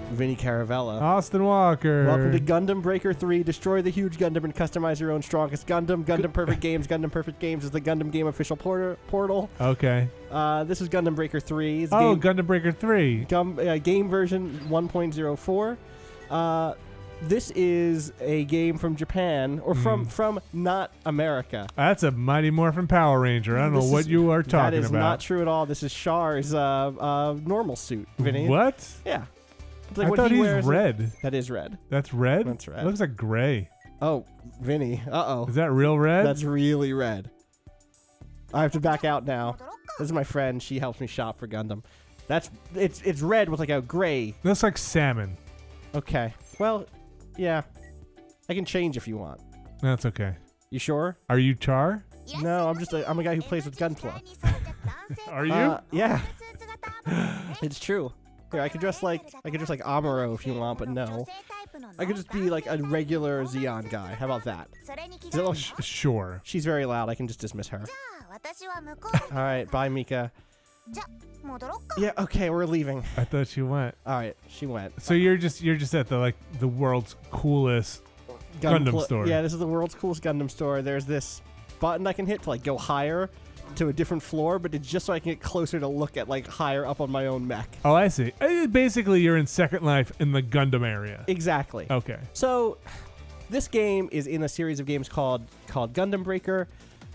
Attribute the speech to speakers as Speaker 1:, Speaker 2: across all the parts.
Speaker 1: Vinny Caravella.
Speaker 2: Austin Walker.
Speaker 1: Welcome to Gundam Breaker 3. Destroy the huge Gundam and customize your own strongest Gundam. Gundam Perfect Games. Gundam Perfect Games is the Gundam game official portal.
Speaker 2: Okay.
Speaker 1: This is Gundam Breaker 3. It's
Speaker 2: Gundam Breaker 3.
Speaker 1: Game version 1.04. This is a game from Japan, or from not America.
Speaker 2: That's a Mighty Morphin Power Ranger. I don't know what you are talking about.
Speaker 1: That is not true at all. This is Char's normal suit, Vinny.
Speaker 2: What?
Speaker 1: Yeah. It's like
Speaker 2: I thought he's
Speaker 1: wears
Speaker 2: red.
Speaker 1: That is red.
Speaker 2: That's red?
Speaker 1: That's red.
Speaker 2: It looks like gray.
Speaker 1: Oh, Vinny. Uh-oh.
Speaker 2: Is that real red?
Speaker 1: That's really red. I have to back out now. This is my friend. She helps me shop for Gundam. It's red with like a gray.
Speaker 2: Looks like salmon.
Speaker 1: Okay. Well, yeah. I can change if you want.
Speaker 2: That's okay.
Speaker 1: You sure?
Speaker 2: Are you Char?
Speaker 1: No, I'm a guy who plays with Gunpla.
Speaker 2: Are you?
Speaker 1: Yeah. It's true. Here, I could dress like Amuro if you want, but no. I could just be like a regular Xeon guy. How about that?
Speaker 2: Sure.
Speaker 1: She's very loud. I can just dismiss her. All right, bye, Mika. Yeah, okay, we're leaving.
Speaker 2: I thought she went.
Speaker 1: All right, she went.
Speaker 2: So you're just at the world's coolest Gundam store.
Speaker 1: Yeah, this is the world's coolest Gundam store. There's this button I can hit to like go higher to a different floor, but it's just so I can get closer to look at like higher up on my own mech.
Speaker 2: Oh, I see. Basically, you're in Second Life in the Gundam area.
Speaker 1: Exactly.
Speaker 2: Okay.
Speaker 1: So this game is in a series of games called Gundam Breaker.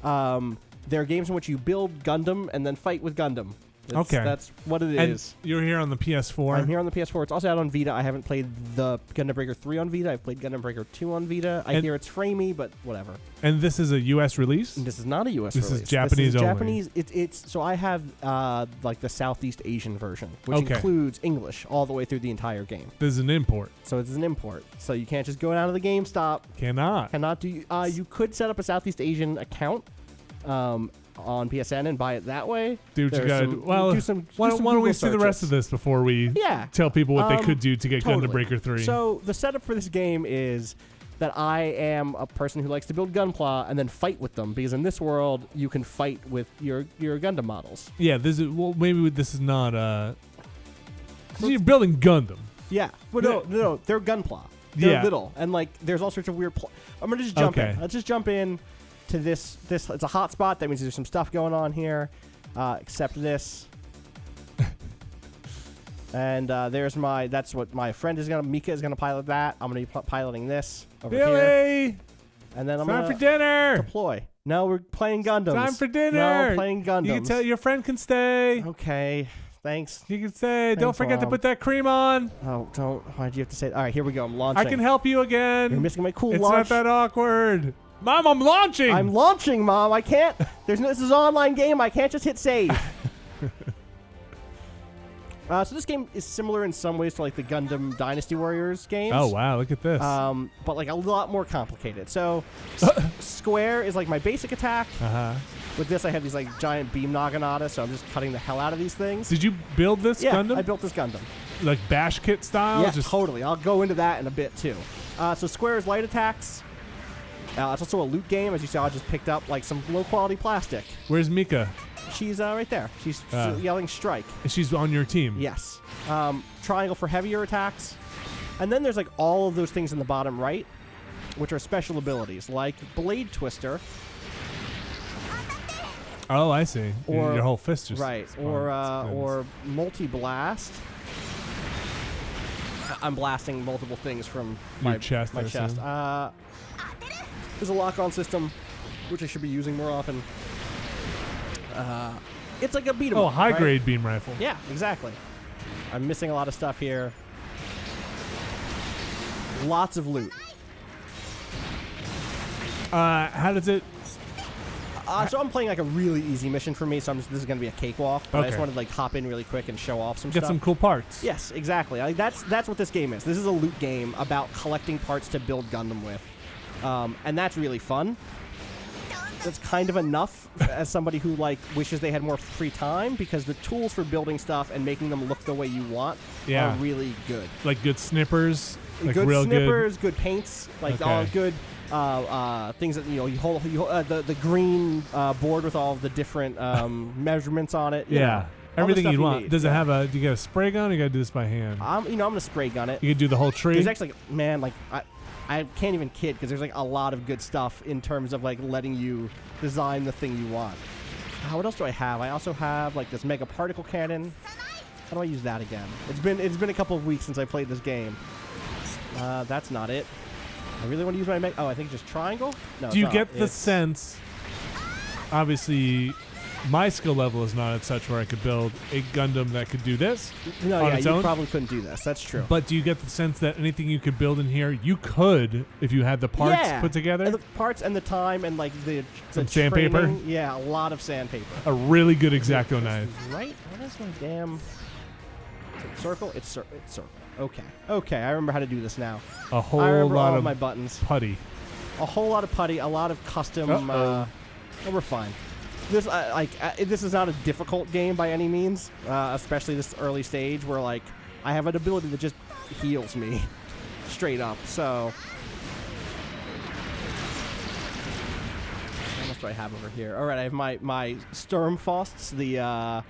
Speaker 1: There are games in which you build Gundam and then fight with Gundam. That's what it is.
Speaker 2: You're here on the PS4?
Speaker 1: I'm here on the PS4. It's also out on Vita. I haven't played the Gundam Breaker 3 on Vita. I've played Gundam Breaker 2 on Vita. I hear it's framey, but whatever.
Speaker 2: And this is a U.S. release?
Speaker 1: This is not a U.S. release.
Speaker 2: This is Japanese only.
Speaker 1: Japanese. So I have like the Southeast Asian version, which includes English all the way through the entire game.
Speaker 2: This is an import.
Speaker 1: So it's an import. So you can't just go down to the GameStop. Cannot do. You could set up a Southeast Asian account. On PSN and buy it that way.
Speaker 2: Do what you gotta do. Well, why don't we see the rest of this before we tell people what they could do to get Gundam Breaker 3?
Speaker 1: So the setup for this game is that I am a person who likes to build Gunpla and then fight with them, because in this world you can fight with your Gundam models.
Speaker 2: Yeah, this is maybe this is not you're building Gundam.
Speaker 1: Yeah, but no, they're Gunpla. They're little, and like there's all sorts of weird. I'm gonna just jump in. Let's just jump in. To this it's a hot spot. That means there's some stuff going on here. Except this. And that's what my friend is Mika is gonna pilot that. I'm gonna be piloting this over here. And then I'm
Speaker 2: time for dinner.
Speaker 1: Deploy. No, we're playing Gundams.
Speaker 2: Time for dinner.
Speaker 1: No, we're playing Gundams.
Speaker 2: You can tell your friend can stay.
Speaker 1: Okay. Thanks.
Speaker 2: You can say, don't forget to put that cream on.
Speaker 1: Oh, don't. Why'd you have to say that? All right, here we go. I'm launching.
Speaker 2: I can help you again.
Speaker 1: You're missing my cool
Speaker 2: launch.
Speaker 1: It's
Speaker 2: not that awkward. Mom, I'm launching.
Speaker 1: I'm launching, Mom. I can't. This is an online game. I can't just hit save. So this game is similar in some ways to like the Gundam Dynasty Warriors games.
Speaker 2: Oh, wow. Look at this.
Speaker 1: But like a lot more complicated. So square is like my basic attack. With this, I have these like giant beam naginata, so I'm just cutting the hell out of these things.
Speaker 2: Did you build this Gundam?
Speaker 1: Yeah, I built this Gundam.
Speaker 2: Like bash kit style?
Speaker 1: Yeah, totally. I'll go into that in a bit too. So square is light attacks. It's also a loot game. As you saw, I just picked up like some low-quality plastic.
Speaker 2: Where's Mika?
Speaker 1: She's right there. She's yelling strike.
Speaker 2: She's on your team?
Speaker 1: Yes. Triangle for heavier attacks. And then there's like all of those things in the bottom right, which are special abilities, like Blade Twister.
Speaker 2: Oh, I see. Or, your whole fist just...
Speaker 1: Right. Or Multi-Blast. I'm blasting multiple things from my chest. There's a lock-on system, which I should be using more often. It's like a beat 'em up.
Speaker 2: Oh, high-grade beam rifle.
Speaker 1: Yeah, exactly. I'm missing a lot of stuff here. Lots of loot.
Speaker 2: How does it...
Speaker 1: So I'm playing like a really easy mission for me, so this is going to be a cakewalk. But I just wanted to like hop in really quick and show off some stuff.
Speaker 2: Get some cool parts.
Speaker 1: Yes, exactly. That's what this game is. This is a loot game about collecting parts to build Gundam with. And that's really fun. That's kind of enough as somebody who like wishes they had more free time, because the tools for building stuff and making them look the way you want are really good.
Speaker 2: Like good snippers, like
Speaker 1: good
Speaker 2: real
Speaker 1: snippers, good paints, like all good things that you hold the green board with all of the different measurements on it.
Speaker 2: Yeah. Everything you'd want. Does it have a? Do you get a spray gun? Or you got to do this by hand.
Speaker 1: I'm gonna spray gun it.
Speaker 2: You could do the whole tree.
Speaker 1: There's actually, man, like I can't even kid because there's like a lot of good stuff in terms of like letting you design the thing you want. What else do I have? I also have like this mega particle cannon. How do I use that again? It's been a couple of weeks since I played this game. That's not it. I really want to use my mega. Oh, I think just triangle. No.
Speaker 2: Do you get the sense? Obviously, my skill level is not at such where I could build a Gundam that could do this.
Speaker 1: No,
Speaker 2: on
Speaker 1: yeah,
Speaker 2: its
Speaker 1: you
Speaker 2: own.
Speaker 1: probably couldn't do this. That's true.
Speaker 2: But do you get the sense that anything you could build in here, you could if you had the parts put together?
Speaker 1: And the parts and the time and like the
Speaker 2: sandpaper.
Speaker 1: Yeah, a lot of sandpaper.
Speaker 2: A really good X-Acto knife.
Speaker 1: Right? What is my damn? Is it circle? It's circle. Okay. I remember how to do this now.
Speaker 2: A whole
Speaker 1: lot
Speaker 2: of
Speaker 1: of my buttons.
Speaker 2: Putty.
Speaker 1: A whole lot of putty. A lot of custom. We're fine. This this is not a difficult game by any means, especially this early stage where like I have an ability that just heals me straight up. So what else do I have over here? All right, I have my Sturmfausts, the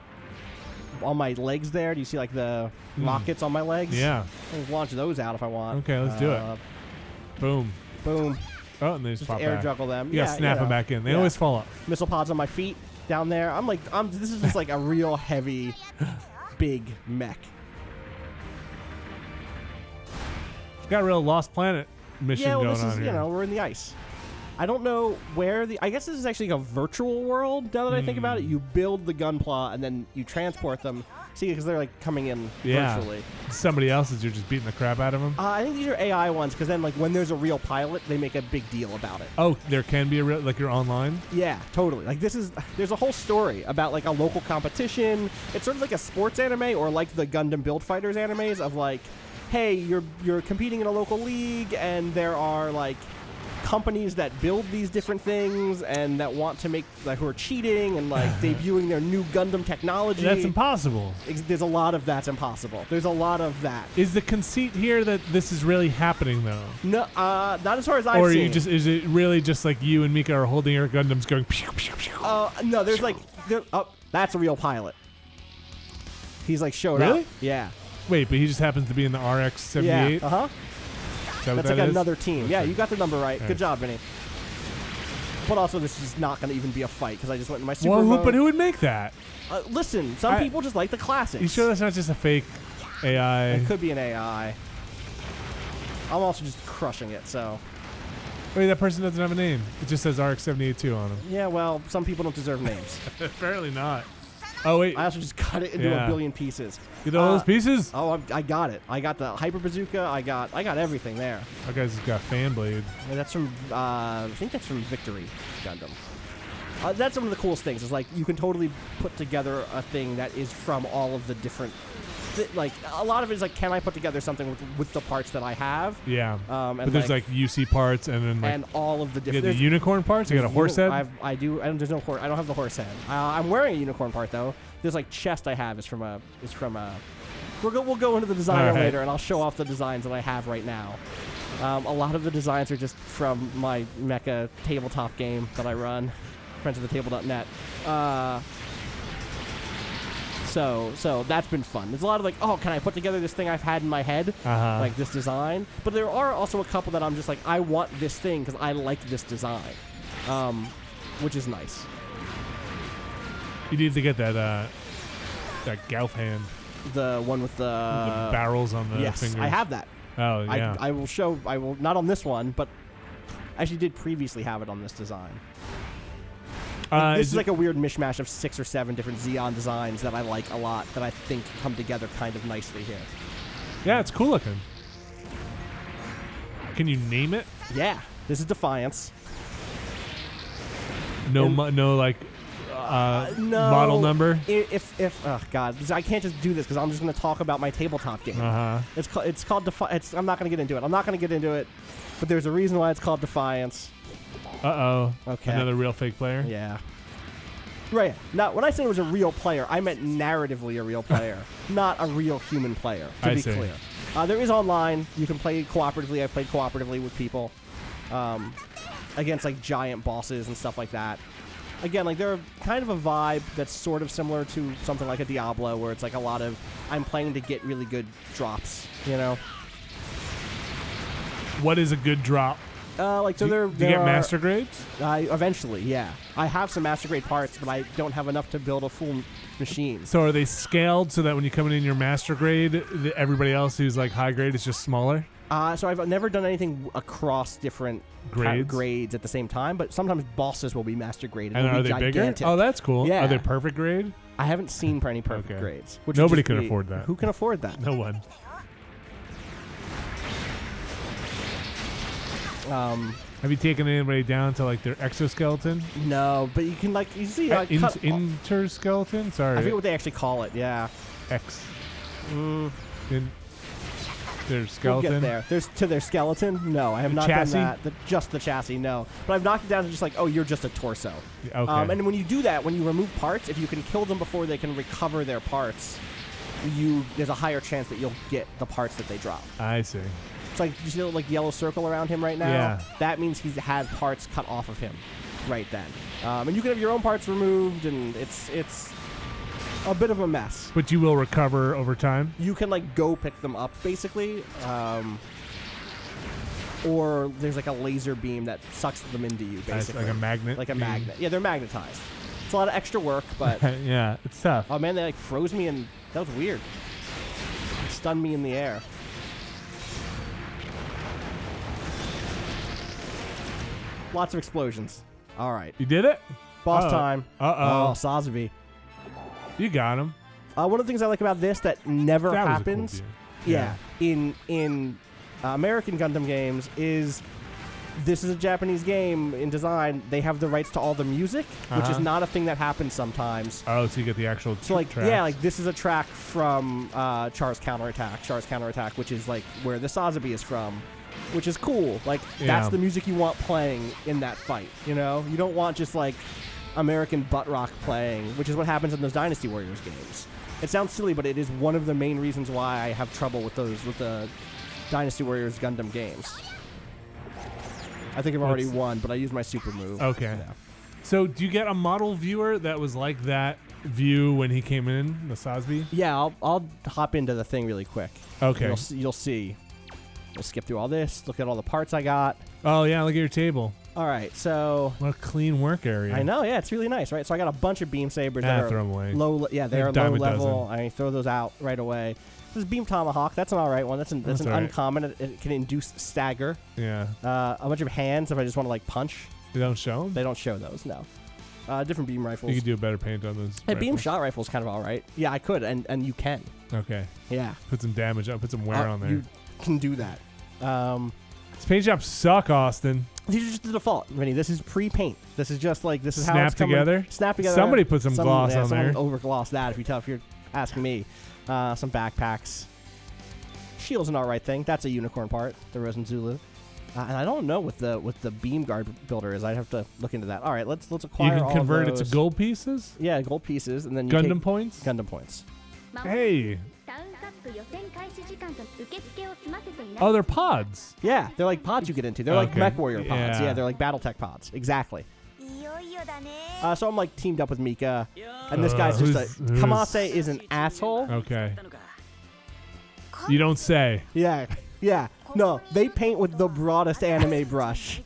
Speaker 1: on my legs there. Do you see like the rockets on my legs?
Speaker 2: Yeah.
Speaker 1: I can launch those out if I want.
Speaker 2: Okay, let's do it. Boom.
Speaker 1: Boom.
Speaker 2: Oh, and they just pop
Speaker 1: air
Speaker 2: back.
Speaker 1: juggle them.
Speaker 2: You gotta snap them back in. They always fall off.
Speaker 1: Missile pods on my feet down there. This is just like a real heavy, big mech.
Speaker 2: It's got a real Lost Planet mission going on here.
Speaker 1: You know, we're in the ice. I don't know where I guess this is actually a virtual world now that I think about it. You build the Gunpla and then you transport them. See, because they're like coming in virtually.
Speaker 2: Somebody else's, you're just beating the crap out of them?
Speaker 1: I think these are AI ones because then like when there's a real pilot, they make a big deal about it.
Speaker 2: Oh, there can be a real, like you're online?
Speaker 1: Yeah, totally. Like there's a whole story about like a local competition. It's sort of like a sports anime or like the Gundam Build Fighters animes of like, hey, you're competing in a local league and there are like companies that build these different things and that want to make like who are cheating and like debuting their new Gundam technology.
Speaker 2: That's impossible.
Speaker 1: There's a lot of that's impossible. There's a lot of that.
Speaker 2: Is the conceit here that this is really happening though?
Speaker 1: No, not as far as I've
Speaker 2: seen. Or is it really just like you and Mika are holding your Gundams going?
Speaker 1: No, there's like that's a real pilot. He's like showed up.
Speaker 2: Really?
Speaker 1: Yeah.
Speaker 2: Wait, but he just happens to be in the RX-78?
Speaker 1: Yeah. Uh-huh. That's like another team. Yeah, you got the number right. Good job, Vinny. But also, this is not going to even be a fight because I just went in my super mode.
Speaker 2: But who would make that?
Speaker 1: Listen, some people just like the classics.
Speaker 2: You sure that's not just a fake AI?
Speaker 1: It could be an AI. I'm also just crushing it, so.
Speaker 2: Wait, that person doesn't have a name. It just says RX-78 on him.
Speaker 1: Yeah, well, some people don't deserve names.
Speaker 2: Apparently not. Oh, wait.
Speaker 1: I also just cut it into a billion pieces.
Speaker 2: You know those pieces?
Speaker 1: Oh, I got it. I got the Hyper Bazooka. I got everything there.
Speaker 2: That guy's got Fan Blade.
Speaker 1: Yeah, that's from, I think that's from Victory Gundam. That's one of the coolest things. Is like you can totally put together a thing that is from all of the different. Like a lot of it is like, can I put together something with the parts that I have?
Speaker 2: Yeah.
Speaker 1: And
Speaker 2: but there's like UC parts and then like
Speaker 1: and all of the different.
Speaker 2: You got the unicorn parts. You got a horse head.
Speaker 1: I do. There's no horse. I don't have the horse head. I'm wearing a unicorn part though. There's like chest I have is from a. We'll go into the designer later and I'll show off the designs that I have right now. A lot of the designs are just from my mecha tabletop game that I run, friendsofthetable.net. So that's been fun. There's a lot of like, oh, can I put together this thing I've had in my head, like this design? But there are also a couple that I'm just like, I want this thing because I like this design, which is nice.
Speaker 2: You need to get that Gauf hand.
Speaker 1: The one with the
Speaker 2: barrels on the fingers.
Speaker 1: I have that.
Speaker 2: Oh, yeah.
Speaker 1: I will not on this one, but I actually did previously have it on this design. This is like a weird mishmash of 6 or 7 different Xeon designs that I like a lot that I think come together kind of nicely here.
Speaker 2: Yeah, it's cool looking. Can you name it?
Speaker 1: Yeah. This is Defiance.
Speaker 2: No like model number?
Speaker 1: Oh God, I can't just do this because I'm just going to talk about my tabletop game. It's called Defiance. I'm not going to get into it. But there's a reason why it's called Defiance.
Speaker 2: Uh-oh.
Speaker 1: Okay.
Speaker 2: Another real fake player?
Speaker 1: Yeah. Right. Now, when I said it was a real player, I meant narratively a real player, not a real human player, to be clear. There is online. You can play cooperatively. I played cooperatively with people against, like, giant bosses and stuff like that. again, like they're kind of a vibe that's sort of similar to something like a Diablo, where it's like a lot of I'm playing to get really good drops. You know.
Speaker 2: What is a good drop?
Speaker 1: Like so,
Speaker 2: do you get master grades?
Speaker 1: Eventually, yeah. I have some master grade parts, but I don't have enough to build a full machine.
Speaker 2: So are they scaled so that when you come in your master grade, everybody else who's like high grade is just smaller?
Speaker 1: So I've never done anything across different grades at the same time, but sometimes bosses will be master graded.
Speaker 2: And are they
Speaker 1: gigantic.
Speaker 2: bigger? Oh, that's cool.
Speaker 1: Yeah.
Speaker 2: Are they perfect grade?
Speaker 1: I haven't seen any perfect grades.
Speaker 2: Nobody can afford that.
Speaker 1: Who can afford that?
Speaker 2: No one. Have you taken anybody down to like their exoskeleton?
Speaker 1: No, but you can like you see
Speaker 2: interskeleton. Sorry,
Speaker 1: I forget what they actually call it. Yeah,
Speaker 2: their skeleton.
Speaker 1: We'll get there. There's to their skeleton. No, I have not
Speaker 2: chassis?
Speaker 1: done that. Just the chassis. No, but I've knocked it down to just like, oh, you're just a torso.
Speaker 2: Okay.
Speaker 1: And when you do that, when you remove parts, if you can kill them before they can recover their parts, there's a higher chance that you'll get the parts that they drop.
Speaker 2: I see.
Speaker 1: It's like you see the like yellow circle around him right now.
Speaker 2: Yeah.
Speaker 1: That means he has parts cut off of him, right then. And you can have your own parts removed, and it's a bit of a mess.
Speaker 2: But you will recover over time.
Speaker 1: You can like go pick them up basically, or there's like a laser beam that sucks them into you basically.
Speaker 2: Like a magnet.
Speaker 1: Like a magnet. Yeah, they're magnetized. It's a lot of extra work, but
Speaker 2: yeah, it's tough.
Speaker 1: Oh man, they like froze me, and that was weird. It stunned me in the air. Lots of explosions. All right.
Speaker 2: You did it?
Speaker 1: Boss time.
Speaker 2: Uh-oh.
Speaker 1: Oh, Sazabi.
Speaker 2: You got him.
Speaker 1: One of the things I like about this that never happens,
Speaker 2: was a cool
Speaker 1: in American Gundam games is this is a Japanese game in design. They have the rights to all the music, which is not a thing that happens sometimes.
Speaker 2: Oh, so you get the actual
Speaker 1: tracks. Yeah, like this is a track from Char's Counterattack, which is like where the Sazabi is from. Which is cool. Like, that's the music you want playing in that fight, you know? You don't want just, like, American butt rock playing, which is what happens in those Dynasty Warriors games. It sounds silly, but it is one of the main reasons why I have trouble with the Dynasty Warriors Gundam games. I think I've already won, but I used my super move.
Speaker 2: Okay.
Speaker 1: Yeah.
Speaker 2: So, do you get a model viewer that was like that view when he came in, the Sazabi?
Speaker 1: Yeah, I'll hop into the thing really quick.
Speaker 2: Okay.
Speaker 1: You'll see. We'll skip through all this. Look at all the parts I got.
Speaker 2: Oh, yeah. Look at your table.
Speaker 1: All right. So.
Speaker 2: What a clean work area.
Speaker 1: I know. Yeah. It's really nice, right? So I got a bunch of beam sabers.
Speaker 2: Throw them away.
Speaker 1: They're low level. I throw those out right away. This is Beam Tomahawk. That's an all right one. That's an uncommon. It can induce stagger.
Speaker 2: Yeah.
Speaker 1: A bunch of hands if I just want to like punch.
Speaker 2: They don't show them?
Speaker 1: They don't show those, no. Different beam rifles.
Speaker 2: You could do a better paint on those.
Speaker 1: A beam shot rifle is kind of all right. Yeah, I could, and you can.
Speaker 2: Okay.
Speaker 1: Yeah.
Speaker 2: Put some damage up. Put some wear on there.
Speaker 1: You can do that.
Speaker 2: This paint jobs suck, Austin.
Speaker 1: These are just the default, Vinny. This is pre-paint. This is just like this is
Speaker 2: Snap
Speaker 1: how it's
Speaker 2: together.
Speaker 1: Snap together.
Speaker 2: Somebody put some gloss on there.
Speaker 1: Over gloss that if you're asking me. Some backpacks. Shield's an alright thing. That's a unicorn part. The Rosen Zulu. And I don't know what the beam guard builder is. I'd have to look into that. All right, let's acquire all
Speaker 2: You can convert
Speaker 1: it
Speaker 2: to gold pieces.
Speaker 1: Yeah, gold pieces, and then you
Speaker 2: Gundam points.
Speaker 1: Gundam points.
Speaker 2: Hey. Oh, they're pods.
Speaker 1: Yeah, they're like pods you get into. They're like Mech Warrior pods. Yeah, they're like BattleTech pods. Exactly. So I'm like teamed up with Mika, and this guy's just Kamase is an asshole.
Speaker 2: Okay. You don't say.
Speaker 1: Yeah. No, they paint with the broadest anime brush.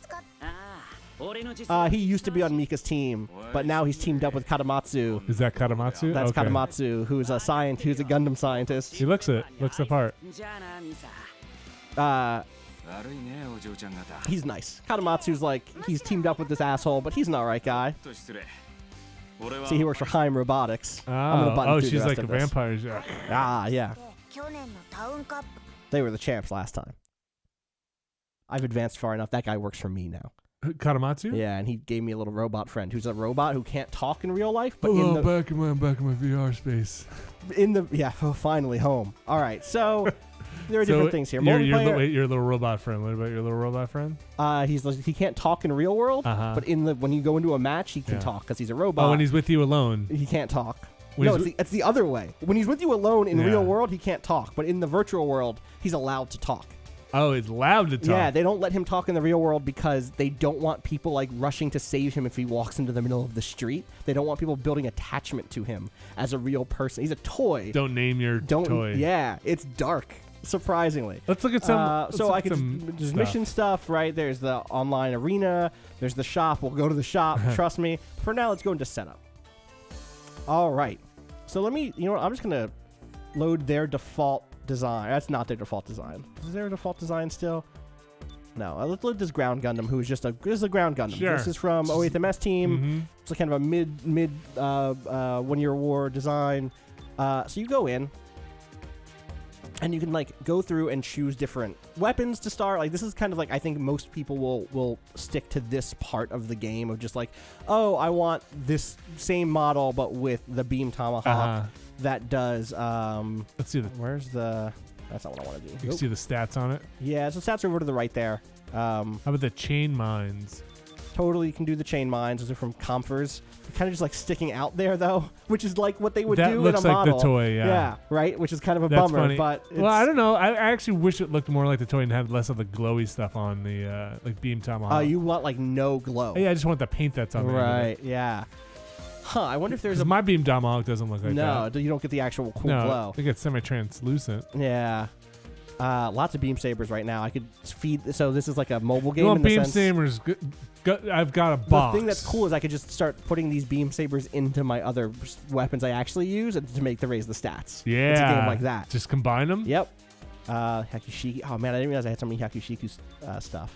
Speaker 1: He used to be on Mika's team, but now he's teamed up with Katamatsu.
Speaker 2: Is that Katamatsu?
Speaker 1: That's Katamatsu, who's a who's a Gundam scientist.
Speaker 2: He looks the part.
Speaker 1: He's nice. Katamatsu's like, he's teamed up with this asshole, but he's an alright guy. See, he works for Heim Robotics. I'm gonna button through
Speaker 2: she's
Speaker 1: the rest
Speaker 2: like a
Speaker 1: of this.
Speaker 2: vampire.
Speaker 1: Yeah. They were the champs last time. I've advanced far enough. That guy works for me now.
Speaker 2: Katamatsu?
Speaker 1: Yeah, and he gave me a little robot friend who's a robot who can't talk in real life, but
Speaker 2: back in my VR space.
Speaker 1: Finally home. All right, so there are different things here.
Speaker 2: Your little robot friend. What about your little robot friend?
Speaker 1: He can't talk in real world, but when you go into a match, he can talk because he's a robot.
Speaker 2: Oh, when he's with you alone,
Speaker 1: he can't talk. It's the other way. When he's with you alone in real world, he can't talk, but in the virtual world, he's allowed to talk.
Speaker 2: Oh, it's loud to talk.
Speaker 1: Yeah, they don't let him talk in the real world because they don't want people like rushing to save him if he walks into the middle of the street. They don't want people building attachment to him as a real person. He's a toy.
Speaker 2: Don't name your toy.
Speaker 1: Yeah, it's dark. Surprisingly.
Speaker 2: Let's look at some.
Speaker 1: There's mission stuff, right? There's the online arena. There's the shop. We'll go to the shop. Trust me. For now, let's go into setup. All right. So let me. You know what? I'm just gonna load their default design. That's not their default design. Is there a default design still? No. Let's load this ground Gundam, who is just this is a ground Gundam.
Speaker 2: Sure.
Speaker 1: This is from 08th MS team.
Speaker 2: Mm-hmm.
Speaker 1: It's kind of a mid 1 year war design. So you go in. And you can like go through and choose different weapons to start. Like this is kind of like I think most people will stick to this part of the game of just like, oh, I want this same model but with the beam tomahawk that does.
Speaker 2: Let's see.
Speaker 1: Where's the? That's not what I want to do.
Speaker 2: You can see the stats on it.
Speaker 1: Yeah, so stats are over to the right there.
Speaker 2: How about the chain mines?
Speaker 1: Totally, you can do the chain mines. Those are from Comfers. Kind of just like sticking out there though, which is like what they would do in a model.
Speaker 2: That looks like the toy, yeah.
Speaker 1: Yeah, right. Which is kind of a
Speaker 2: That's
Speaker 1: bummer,
Speaker 2: funny.
Speaker 1: but
Speaker 2: well, I don't know. I actually wish it looked more like the toy and had less of the glowy stuff on the like beam tomahawk.
Speaker 1: Oh, you want like no glow?
Speaker 2: Yeah, I just want the paint that's on there.
Speaker 1: Right. Yeah. Huh. I wonder if there's
Speaker 2: my beam tomahawk doesn't look like that.
Speaker 1: No, you don't get the actual cool
Speaker 2: no,
Speaker 1: glow.
Speaker 2: I think it's semi-translucent.
Speaker 1: Yeah. Lots of beam sabers right now. I could feed. So this is like a mobile game.
Speaker 2: You want
Speaker 1: in the
Speaker 2: beam
Speaker 1: sense.
Speaker 2: sabers? I've got a box.
Speaker 1: The thing that's cool is I could just start putting these beam sabers into my other weapons I actually use to make raise the stats.
Speaker 2: Yeah,
Speaker 1: it's a game like that.
Speaker 2: Just combine them.
Speaker 1: Yep. Hakushiki. Oh man, I didn't realize I had so many Hakushiku stuff.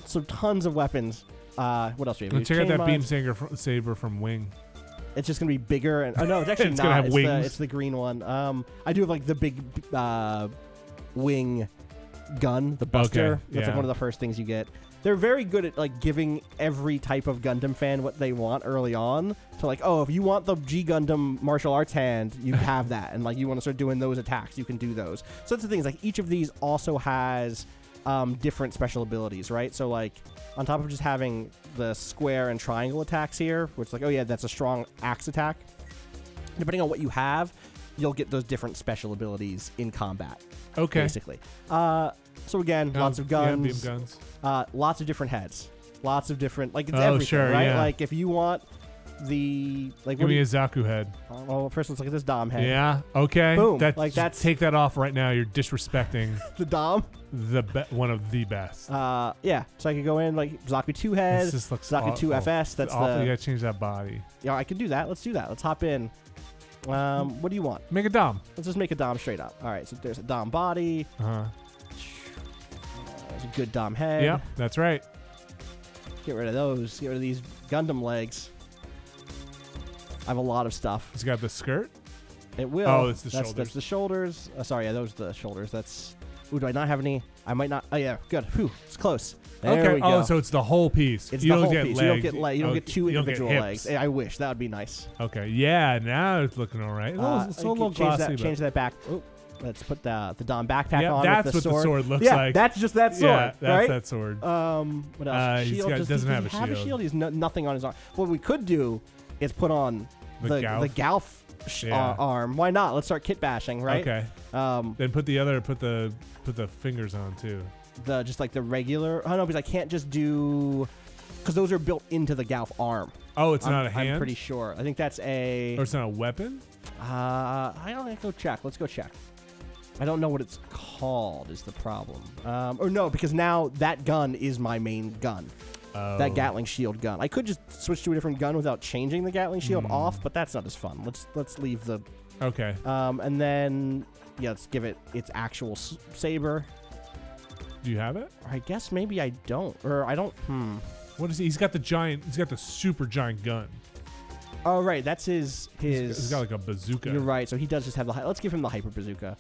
Speaker 1: So tons of weapons. What else do we have?
Speaker 2: Check out that beam saber from Wing.
Speaker 1: It's just gonna be bigger, and oh no, it's actually
Speaker 2: it's
Speaker 1: not.
Speaker 2: Gonna have wings.
Speaker 1: It's the green one. I do have like the big wing gun, the Buster.
Speaker 2: Okay,
Speaker 1: That's like one of the first things you get. They're very good at like giving every type of Gundam fan what they want early on. So like, oh, if you want the G Gundam martial arts hand, you have that, and like you want to start doing those attacks, you can do those. So that's the thing. Is like each of these also has different special abilities, right? So like on top of just having the square and triangle attacks here, which is like, oh yeah, that's a strong axe attack. Depending on what you have, you'll get those different special abilities in combat.
Speaker 2: Okay.
Speaker 1: Basically. So again, lots of guns.
Speaker 2: Yeah, beam guns.
Speaker 1: Lots of different heads. Lots of different, like it's
Speaker 2: Oh,
Speaker 1: everything,
Speaker 2: sure,
Speaker 1: right?
Speaker 2: yeah.
Speaker 1: Like if you want the like,
Speaker 2: Give me a Zaku head.
Speaker 1: well, first let's look at this Dom head.
Speaker 2: Yeah. Okay.
Speaker 1: Boom. Like that's
Speaker 2: take that off right now. You're disrespecting
Speaker 1: the Dom.
Speaker 2: One of the best.
Speaker 1: Yeah. So I could go in like Zaku 2 head,
Speaker 2: This just looks
Speaker 1: Zaku 2 FS. That's
Speaker 2: awful. You gotta change that body.
Speaker 1: Yeah, I can do that. Let's do that. Let's hop in. What do you want?
Speaker 2: Make a Dom.
Speaker 1: Let's just make a Dom straight up. All right. So there's a Dom body.
Speaker 2: Uh-huh.
Speaker 1: There's a good Dom head.
Speaker 2: Yep, that's right.
Speaker 1: Get rid of those. Get rid of these Gundam legs. I have a lot of stuff.
Speaker 2: It's got the skirt.
Speaker 1: It will.
Speaker 2: Oh, it's the shoulders.
Speaker 1: That's the shoulders. Sorry, yeah, those are the shoulders. That's. Ooh, do I not have any? I might not. Oh yeah, good. Whew, it's close. There we go.
Speaker 2: Oh, so it's the whole piece.
Speaker 1: It's
Speaker 2: you
Speaker 1: the
Speaker 2: don't
Speaker 1: whole
Speaker 2: get
Speaker 1: piece.
Speaker 2: legs.
Speaker 1: You don't get two
Speaker 2: you don't get
Speaker 1: individual
Speaker 2: hips.
Speaker 1: legs. I wish that would be nice.
Speaker 2: Okay, yeah. Now it's looking all right. It's a little glossy.
Speaker 1: Change that back. Oh, let's put the Dom backpack on.
Speaker 2: That's
Speaker 1: with the
Speaker 2: what
Speaker 1: sword.
Speaker 2: the sword looks
Speaker 1: yeah,
Speaker 2: like.
Speaker 1: that's just that sword.
Speaker 2: Yeah, that's
Speaker 1: right?
Speaker 2: that sword.
Speaker 1: What else? Shield.
Speaker 2: Doesn't have a
Speaker 1: have
Speaker 2: shield.
Speaker 1: a shield. He's nothing on his arm. What we could do is put on the Galf arm. Why not? Let's start kit bashing, right?
Speaker 2: Okay. Then put the fingers on too.
Speaker 1: Just like the regular. Oh no, because I can't just do. Because those are built into the Galf arm.
Speaker 2: Oh, it's not a hand?
Speaker 1: I'm pretty sure. I think that's a.
Speaker 2: Or it's not a weapon?
Speaker 1: I don't know. Go check. Let's go check. I don't know what it's called is the problem. Or no, because now that gun is my main gun.
Speaker 2: Oh.
Speaker 1: That Gatling shield gun. I could just switch to a different gun without changing the Gatling shield off, but that's not as fun. Let's leave the.
Speaker 2: Okay.
Speaker 1: And then let's give it its actual saber.
Speaker 2: Do you have it?
Speaker 1: I guess maybe I don't, or I don't.
Speaker 2: What is he? He's got the super giant gun.
Speaker 1: Oh right, that's his.
Speaker 2: He's got like a bazooka.
Speaker 1: You're right. So he does just have the. Let's give him the hyper bazooka.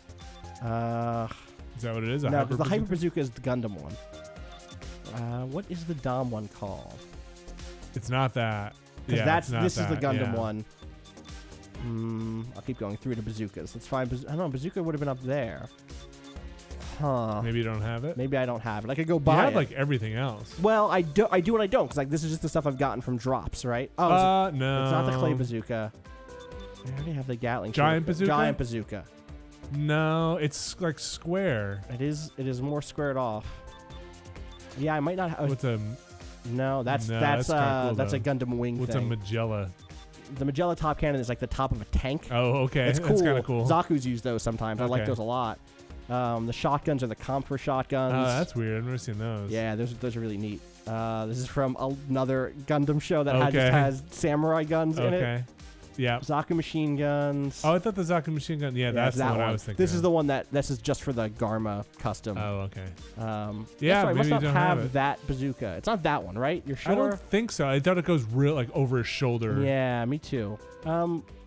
Speaker 2: Is that what it is?
Speaker 1: No, because the hyper bazooka is the Gundam one. What is the Dom one called?
Speaker 2: It's not that.
Speaker 1: Because this is the Gundam
Speaker 2: yeah.
Speaker 1: one. I'll keep going through to bazookas. Let's find. I don't know. Bazooka would have been up there. Huh.
Speaker 2: Maybe you don't have it.
Speaker 1: Maybe I don't have it. I could go buy
Speaker 2: you have
Speaker 1: it.
Speaker 2: Like everything else.
Speaker 1: Well, I do and I don't, because like this is just the stuff I've gotten from drops, right? Oh,
Speaker 2: no.
Speaker 1: It's not the clay bazooka. I already have the Gatling.
Speaker 2: Giant bazooka.
Speaker 1: Giant bazooka.
Speaker 2: No, it's like square.
Speaker 1: It is more squared off. Yeah, I might not have...
Speaker 2: With a...
Speaker 1: No, that's
Speaker 2: kinda cool,
Speaker 1: that's a
Speaker 2: though.
Speaker 1: Gundam wing
Speaker 2: With
Speaker 1: thing.
Speaker 2: a Magella.
Speaker 1: The Magella top cannon is like the top of a tank.
Speaker 2: Oh, okay.
Speaker 1: It's cool.
Speaker 2: That's kind of cool.
Speaker 1: Zaku's use those sometimes. I like
Speaker 2: Okay.
Speaker 1: those a lot. The shotguns are the Comfort shotguns.
Speaker 2: Oh, that's weird. I've never seen those.
Speaker 1: Yeah, those are really neat. This is from another Gundam show that
Speaker 2: Okay.
Speaker 1: just has samurai guns in it.
Speaker 2: Okay. Yeah.
Speaker 1: Zaku machine guns.
Speaker 2: Oh, I thought the Zaku machine gun. Yeah, that's the
Speaker 1: that
Speaker 2: one I
Speaker 1: one.
Speaker 2: was thinking.
Speaker 1: This is
Speaker 2: of.
Speaker 1: the one this is just for the Garma custom.
Speaker 2: Oh, okay.
Speaker 1: Yeah,
Speaker 2: maybe
Speaker 1: it must
Speaker 2: you
Speaker 1: not
Speaker 2: don't
Speaker 1: have
Speaker 2: have it.
Speaker 1: that bazooka. It's not that one, right? You're sure?
Speaker 2: I don't think so. I thought it goes real like over his shoulder.
Speaker 1: Yeah, me too.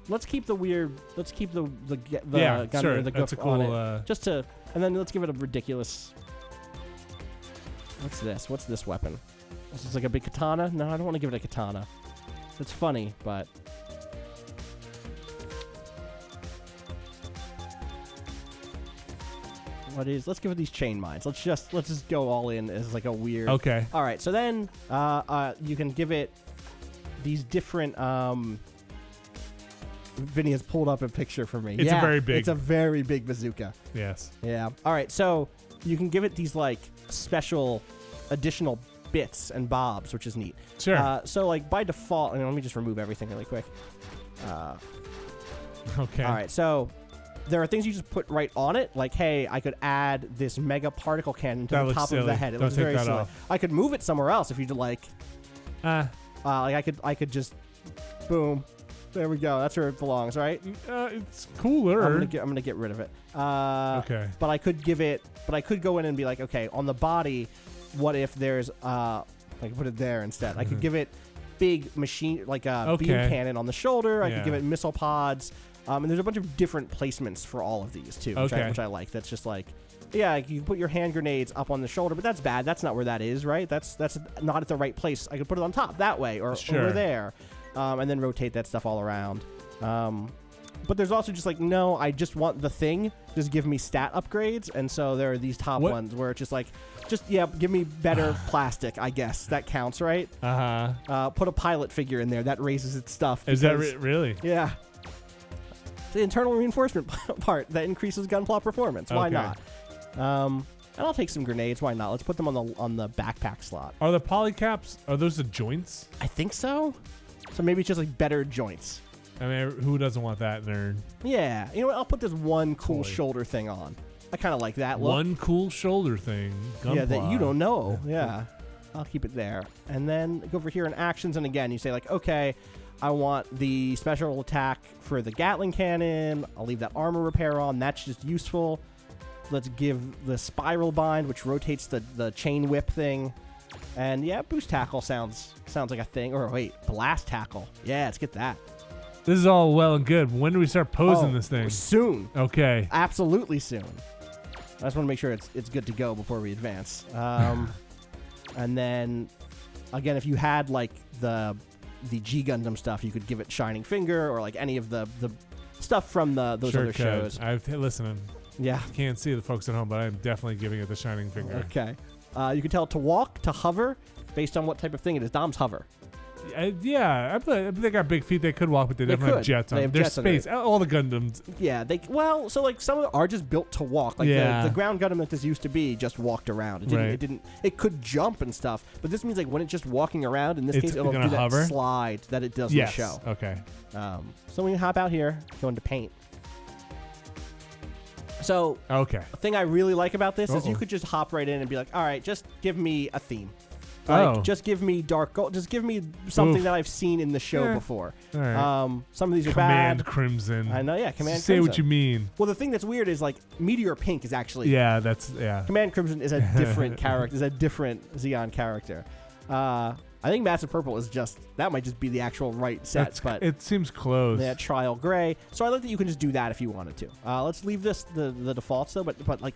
Speaker 1: Let's keep the weird. Let's keep the
Speaker 2: Yeah,
Speaker 1: Gundam,
Speaker 2: sure.
Speaker 1: the
Speaker 2: That's a
Speaker 1: goof on
Speaker 2: cool.
Speaker 1: it, just to, and then let's give it a ridiculous. What's this? What's this weapon? Is this like a big katana? No, I don't want to give it a katana. It's funny, but. Let's give it these chain mines. Let's just go all in as like a weird.
Speaker 2: Okay.
Speaker 1: All right. So then you can give it these different. Vinny has pulled up a picture for me.
Speaker 2: It's a very big.
Speaker 1: It's a very big bazooka.
Speaker 2: Yes.
Speaker 1: Yeah. All right. So you can give it these like special additional bits and bobs, which is neat.
Speaker 2: Sure.
Speaker 1: So like by default, let me just remove everything really quick.
Speaker 2: Okay.
Speaker 1: All right. So there are things you just put right on it, like, hey, I could add this mega particle cannon to
Speaker 2: That
Speaker 1: the
Speaker 2: looks
Speaker 1: top of the
Speaker 2: silly.
Speaker 1: head. It
Speaker 2: Don't
Speaker 1: looks
Speaker 2: take
Speaker 1: very
Speaker 2: that
Speaker 1: silly.
Speaker 2: off.
Speaker 1: I could move it somewhere else if you'd like. Like I could just, boom, there we go. That's where it belongs, right?
Speaker 2: It's cooler.
Speaker 1: I'm gonna get rid of it.
Speaker 2: Okay.
Speaker 1: But I could go in and be like, okay, on the body, what if there's I could put it there instead. I could give it big machine, like a beam cannon on the shoulder. I could give it missile pods. And there's a bunch of different placements for all of these too, which I like. That's just like, yeah, you can put your hand grenades up on the shoulder, but that's bad. That's not where that is, right? That's not at the right place. I could put it on top that way or over there, and then rotate that stuff all around. But there's also just like, no, I just want the thing. Just give me stat upgrades, and so there are these top ones where it's just like, give me better plastic. I guess that counts, right? Put a pilot figure in there that raises its stuff.
Speaker 2: Is that really?
Speaker 1: Yeah. The internal reinforcement part that increases Gunpla performance. Why not? And I'll take some grenades. Why not? Let's put them on the backpack slot.
Speaker 2: Are the polycaps? Are those the joints?
Speaker 1: I think so. So maybe it's just like better joints.
Speaker 2: I mean, who doesn't want that in their?
Speaker 1: Yeah. You know what? I'll put this one cool shoulder thing on. I kind of like that look.
Speaker 2: One cool shoulder thing. Gunpla.
Speaker 1: Yeah, that you don't know. Yeah. I'll keep it there. And then go over here in actions. And again, you say like, okay, I want the special attack for the Gatling cannon. I'll leave that armor repair on. That's just useful. Let's give the spiral bind, which rotates the chain whip thing. And yeah, boost tackle sounds like a thing. Or wait, blast tackle. Yeah, let's get that.
Speaker 2: This is all well and good. When do we start posing this thing?
Speaker 1: Soon.
Speaker 2: Okay.
Speaker 1: Absolutely soon. I just want to make sure it's good to go before we advance. And then, again, if you had like the G Gundam stuff, you could give it Shining Finger or like any of the stuff from those other shows.
Speaker 2: Listen,
Speaker 1: yeah.
Speaker 2: Can't see the folks at home, but I'm definitely giving it the Shining Finger.
Speaker 1: Okay. You can tell it to walk, to hover, based on what type of thing it is. Dom's hover.
Speaker 2: Yeah, they got big feet. They could walk, but they definitely have jets on them. There's space. All the Gundams.
Speaker 1: Yeah, so like some of them are just built to walk. Like the ground Gundam that this used to be just walked around. It could jump and stuff, but this means like when it's just walking around, in this case it'll do that slide that it doesn't show.
Speaker 2: Okay.
Speaker 1: So we can hop out here, go into paint. So a thing I really like about this is you could just hop right in and be like, all right, just give me a theme. Like, just give me dark gold. Just give me something that I've seen in the show before.
Speaker 2: All right.
Speaker 1: Some of these are
Speaker 2: Command
Speaker 1: bad.
Speaker 2: Crimson.
Speaker 1: I know, yeah. Command
Speaker 2: Say
Speaker 1: Crimson.
Speaker 2: what you mean.
Speaker 1: Well, the thing that's weird is like Meteor Pink is actually.
Speaker 2: Yeah,
Speaker 1: Command Crimson is a different character. Is a different Xeon character. I think Massive Purple is that might just be the actual right set, but
Speaker 2: it seems close.
Speaker 1: Yeah, Trial Gray. So I like that you can just do that if you wanted to. Let's leave this the defaults though, but like.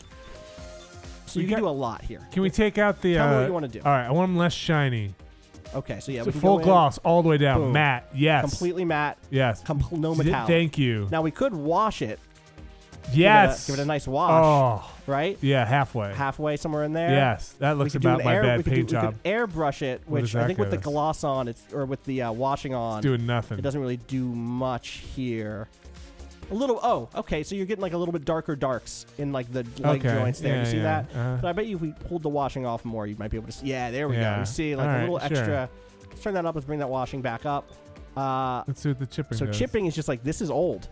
Speaker 1: So you can do a lot here.
Speaker 2: Can we take out the...
Speaker 1: Tell me what you want to do.
Speaker 2: All right, I want them less shiny.
Speaker 1: Okay, so yeah.
Speaker 2: So full gloss all the way down.
Speaker 1: Boom.
Speaker 2: Matte, yes.
Speaker 1: Completely matte.
Speaker 2: Yes.
Speaker 1: No metallic.
Speaker 2: Thank you.
Speaker 1: Now we could wash it.
Speaker 2: Yes.
Speaker 1: Give it a nice wash.
Speaker 2: Oh.
Speaker 1: Right?
Speaker 2: Yeah, halfway.
Speaker 1: Halfway somewhere in there.
Speaker 2: Yes, that looks about my bad paint job.
Speaker 1: We could airbrush it, which I think with the gloss on, or with the washing on,
Speaker 2: it's doing nothing.
Speaker 1: It doesn't really do much here. A little. Oh, okay. So you're getting like a little bit darker darks in like the leg joints there.
Speaker 2: Yeah,
Speaker 1: You see that?
Speaker 2: Uh-huh.
Speaker 1: But I bet you if we pulled the washing off more, you might be able to see. Yeah, there we go.
Speaker 2: Yeah.
Speaker 1: You see like
Speaker 2: All
Speaker 1: a
Speaker 2: right,
Speaker 1: little
Speaker 2: sure.
Speaker 1: extra. Let's turn that up. Let's bring that washing back up.
Speaker 2: Let's see what the chipping
Speaker 1: So
Speaker 2: does.
Speaker 1: chipping is just like this is old,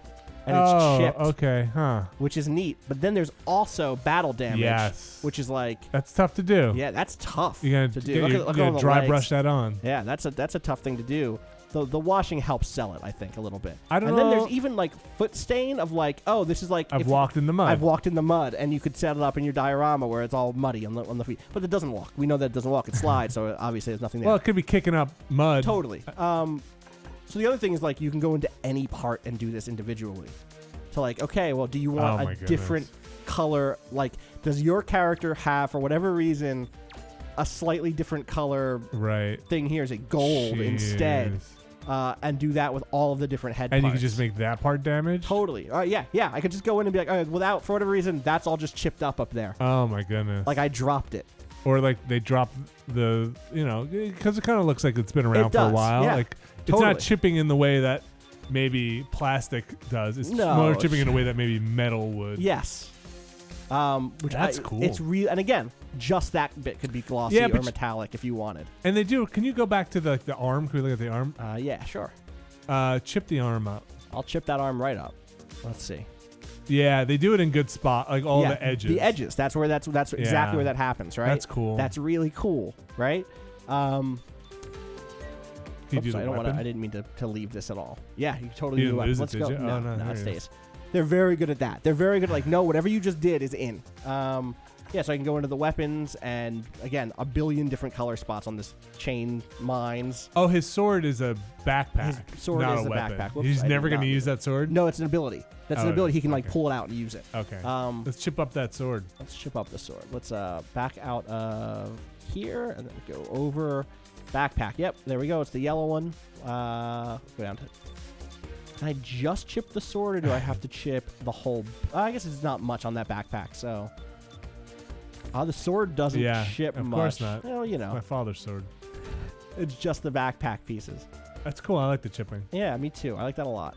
Speaker 1: and
Speaker 2: Oh,
Speaker 1: it's chipped,
Speaker 2: okay, huh.
Speaker 1: which is neat. But then there's also battle damage,
Speaker 2: Yes.
Speaker 1: which is like,
Speaker 2: That's tough to do.
Speaker 1: yeah, that's tough
Speaker 2: You gotta,
Speaker 1: to do.
Speaker 2: you
Speaker 1: Look
Speaker 2: gotta
Speaker 1: at all the
Speaker 2: dry
Speaker 1: legs.
Speaker 2: brush that on.
Speaker 1: Yeah, that's a tough thing to do. The washing helps sell it, I think, a little bit.
Speaker 2: I don't
Speaker 1: and
Speaker 2: know.
Speaker 1: then there's even like foot stain of like, oh, this is like
Speaker 2: I've walked in the mud.
Speaker 1: I've walked in the mud, and you could set it up in your diorama where it's all muddy on the feet, but it doesn't walk. We know that it doesn't walk; it slides, so obviously there's nothing there.
Speaker 2: Well, it could be kicking up mud.
Speaker 1: Totally. So the other thing is like you can go into any part and do this individually. So like, okay, well, do you want
Speaker 2: Oh my
Speaker 1: a
Speaker 2: goodness.
Speaker 1: different color? Like, does your character have, for whatever reason, a slightly different color
Speaker 2: Right.
Speaker 1: thing here? Is it gold instead?
Speaker 2: Jeez.
Speaker 1: And do that with all of the different head
Speaker 2: And
Speaker 1: parts.
Speaker 2: you can just make that part damage?
Speaker 1: Totally. Yeah. I could just go in and be like, all right, without, for whatever reason, that's all just chipped up there.
Speaker 2: Oh my goodness.
Speaker 1: Like I dropped it.
Speaker 2: Or like they drop the, because it kind of looks like it's been around for a
Speaker 1: does,
Speaker 2: while.
Speaker 1: yeah.
Speaker 2: Like it's
Speaker 1: Totally.
Speaker 2: not chipping in the way that maybe plastic does. It's
Speaker 1: No,
Speaker 2: more chipping in a way that maybe metal would.
Speaker 1: Yes. Which
Speaker 2: That's cool.
Speaker 1: It's real, and again, just that bit could be glossy
Speaker 2: Yeah,
Speaker 1: or
Speaker 2: but
Speaker 1: metallic if you wanted.
Speaker 2: And they do. Can you go back to the arm? Can we look at the arm?
Speaker 1: Yeah, sure.
Speaker 2: Chip the arm up.
Speaker 1: I'll chip that arm right up. Let's see.
Speaker 2: Yeah, they do it in good spot, like all the edges.
Speaker 1: The edges. That's exactly where that happens, right?
Speaker 2: That's cool.
Speaker 1: That's really cool, right?
Speaker 2: Can you do
Speaker 1: Oops,
Speaker 2: the
Speaker 1: I don't
Speaker 2: weapon?
Speaker 1: I didn't mean to leave this at all. Yeah, you totally
Speaker 2: You
Speaker 1: do the
Speaker 2: didn't lose
Speaker 1: weapon.
Speaker 2: it,
Speaker 1: Let's
Speaker 2: did
Speaker 1: go.
Speaker 2: you? Oh, no,
Speaker 1: it
Speaker 2: there it
Speaker 1: stays. They're very good at that. They're very good at like, no, whatever you just did is in. Yeah, so I can go into the weapons and again, a billion different color spots on this chain mines.
Speaker 2: Oh, his sword is a backpack.
Speaker 1: His sword
Speaker 2: not
Speaker 1: is
Speaker 2: a
Speaker 1: a
Speaker 2: weapon.
Speaker 1: backpack. Whoops,
Speaker 2: He's
Speaker 1: I
Speaker 2: never
Speaker 1: did
Speaker 2: going to
Speaker 1: not
Speaker 2: use
Speaker 1: do
Speaker 2: that sword?
Speaker 1: No, it's an ability. That's an
Speaker 2: Oh,
Speaker 1: ability. He can like
Speaker 2: okay.
Speaker 1: pull it out and use it.
Speaker 2: Okay.
Speaker 1: Let's
Speaker 2: Let's chip up that sword.
Speaker 1: chip up the sword. Let's back out of here and then go over backpack. Yep, there we go. It's the yellow one. Go down to. Can I just chip the sword, or do I have to chip the whole? I guess it's not much on that backpack, so. The sword doesn't chip
Speaker 2: of
Speaker 1: much.
Speaker 2: course not.
Speaker 1: Well, you know,
Speaker 2: My father's sword.
Speaker 1: it's just the backpack pieces.
Speaker 2: That's cool. I like the chipping.
Speaker 1: Yeah, me too. I like that a lot.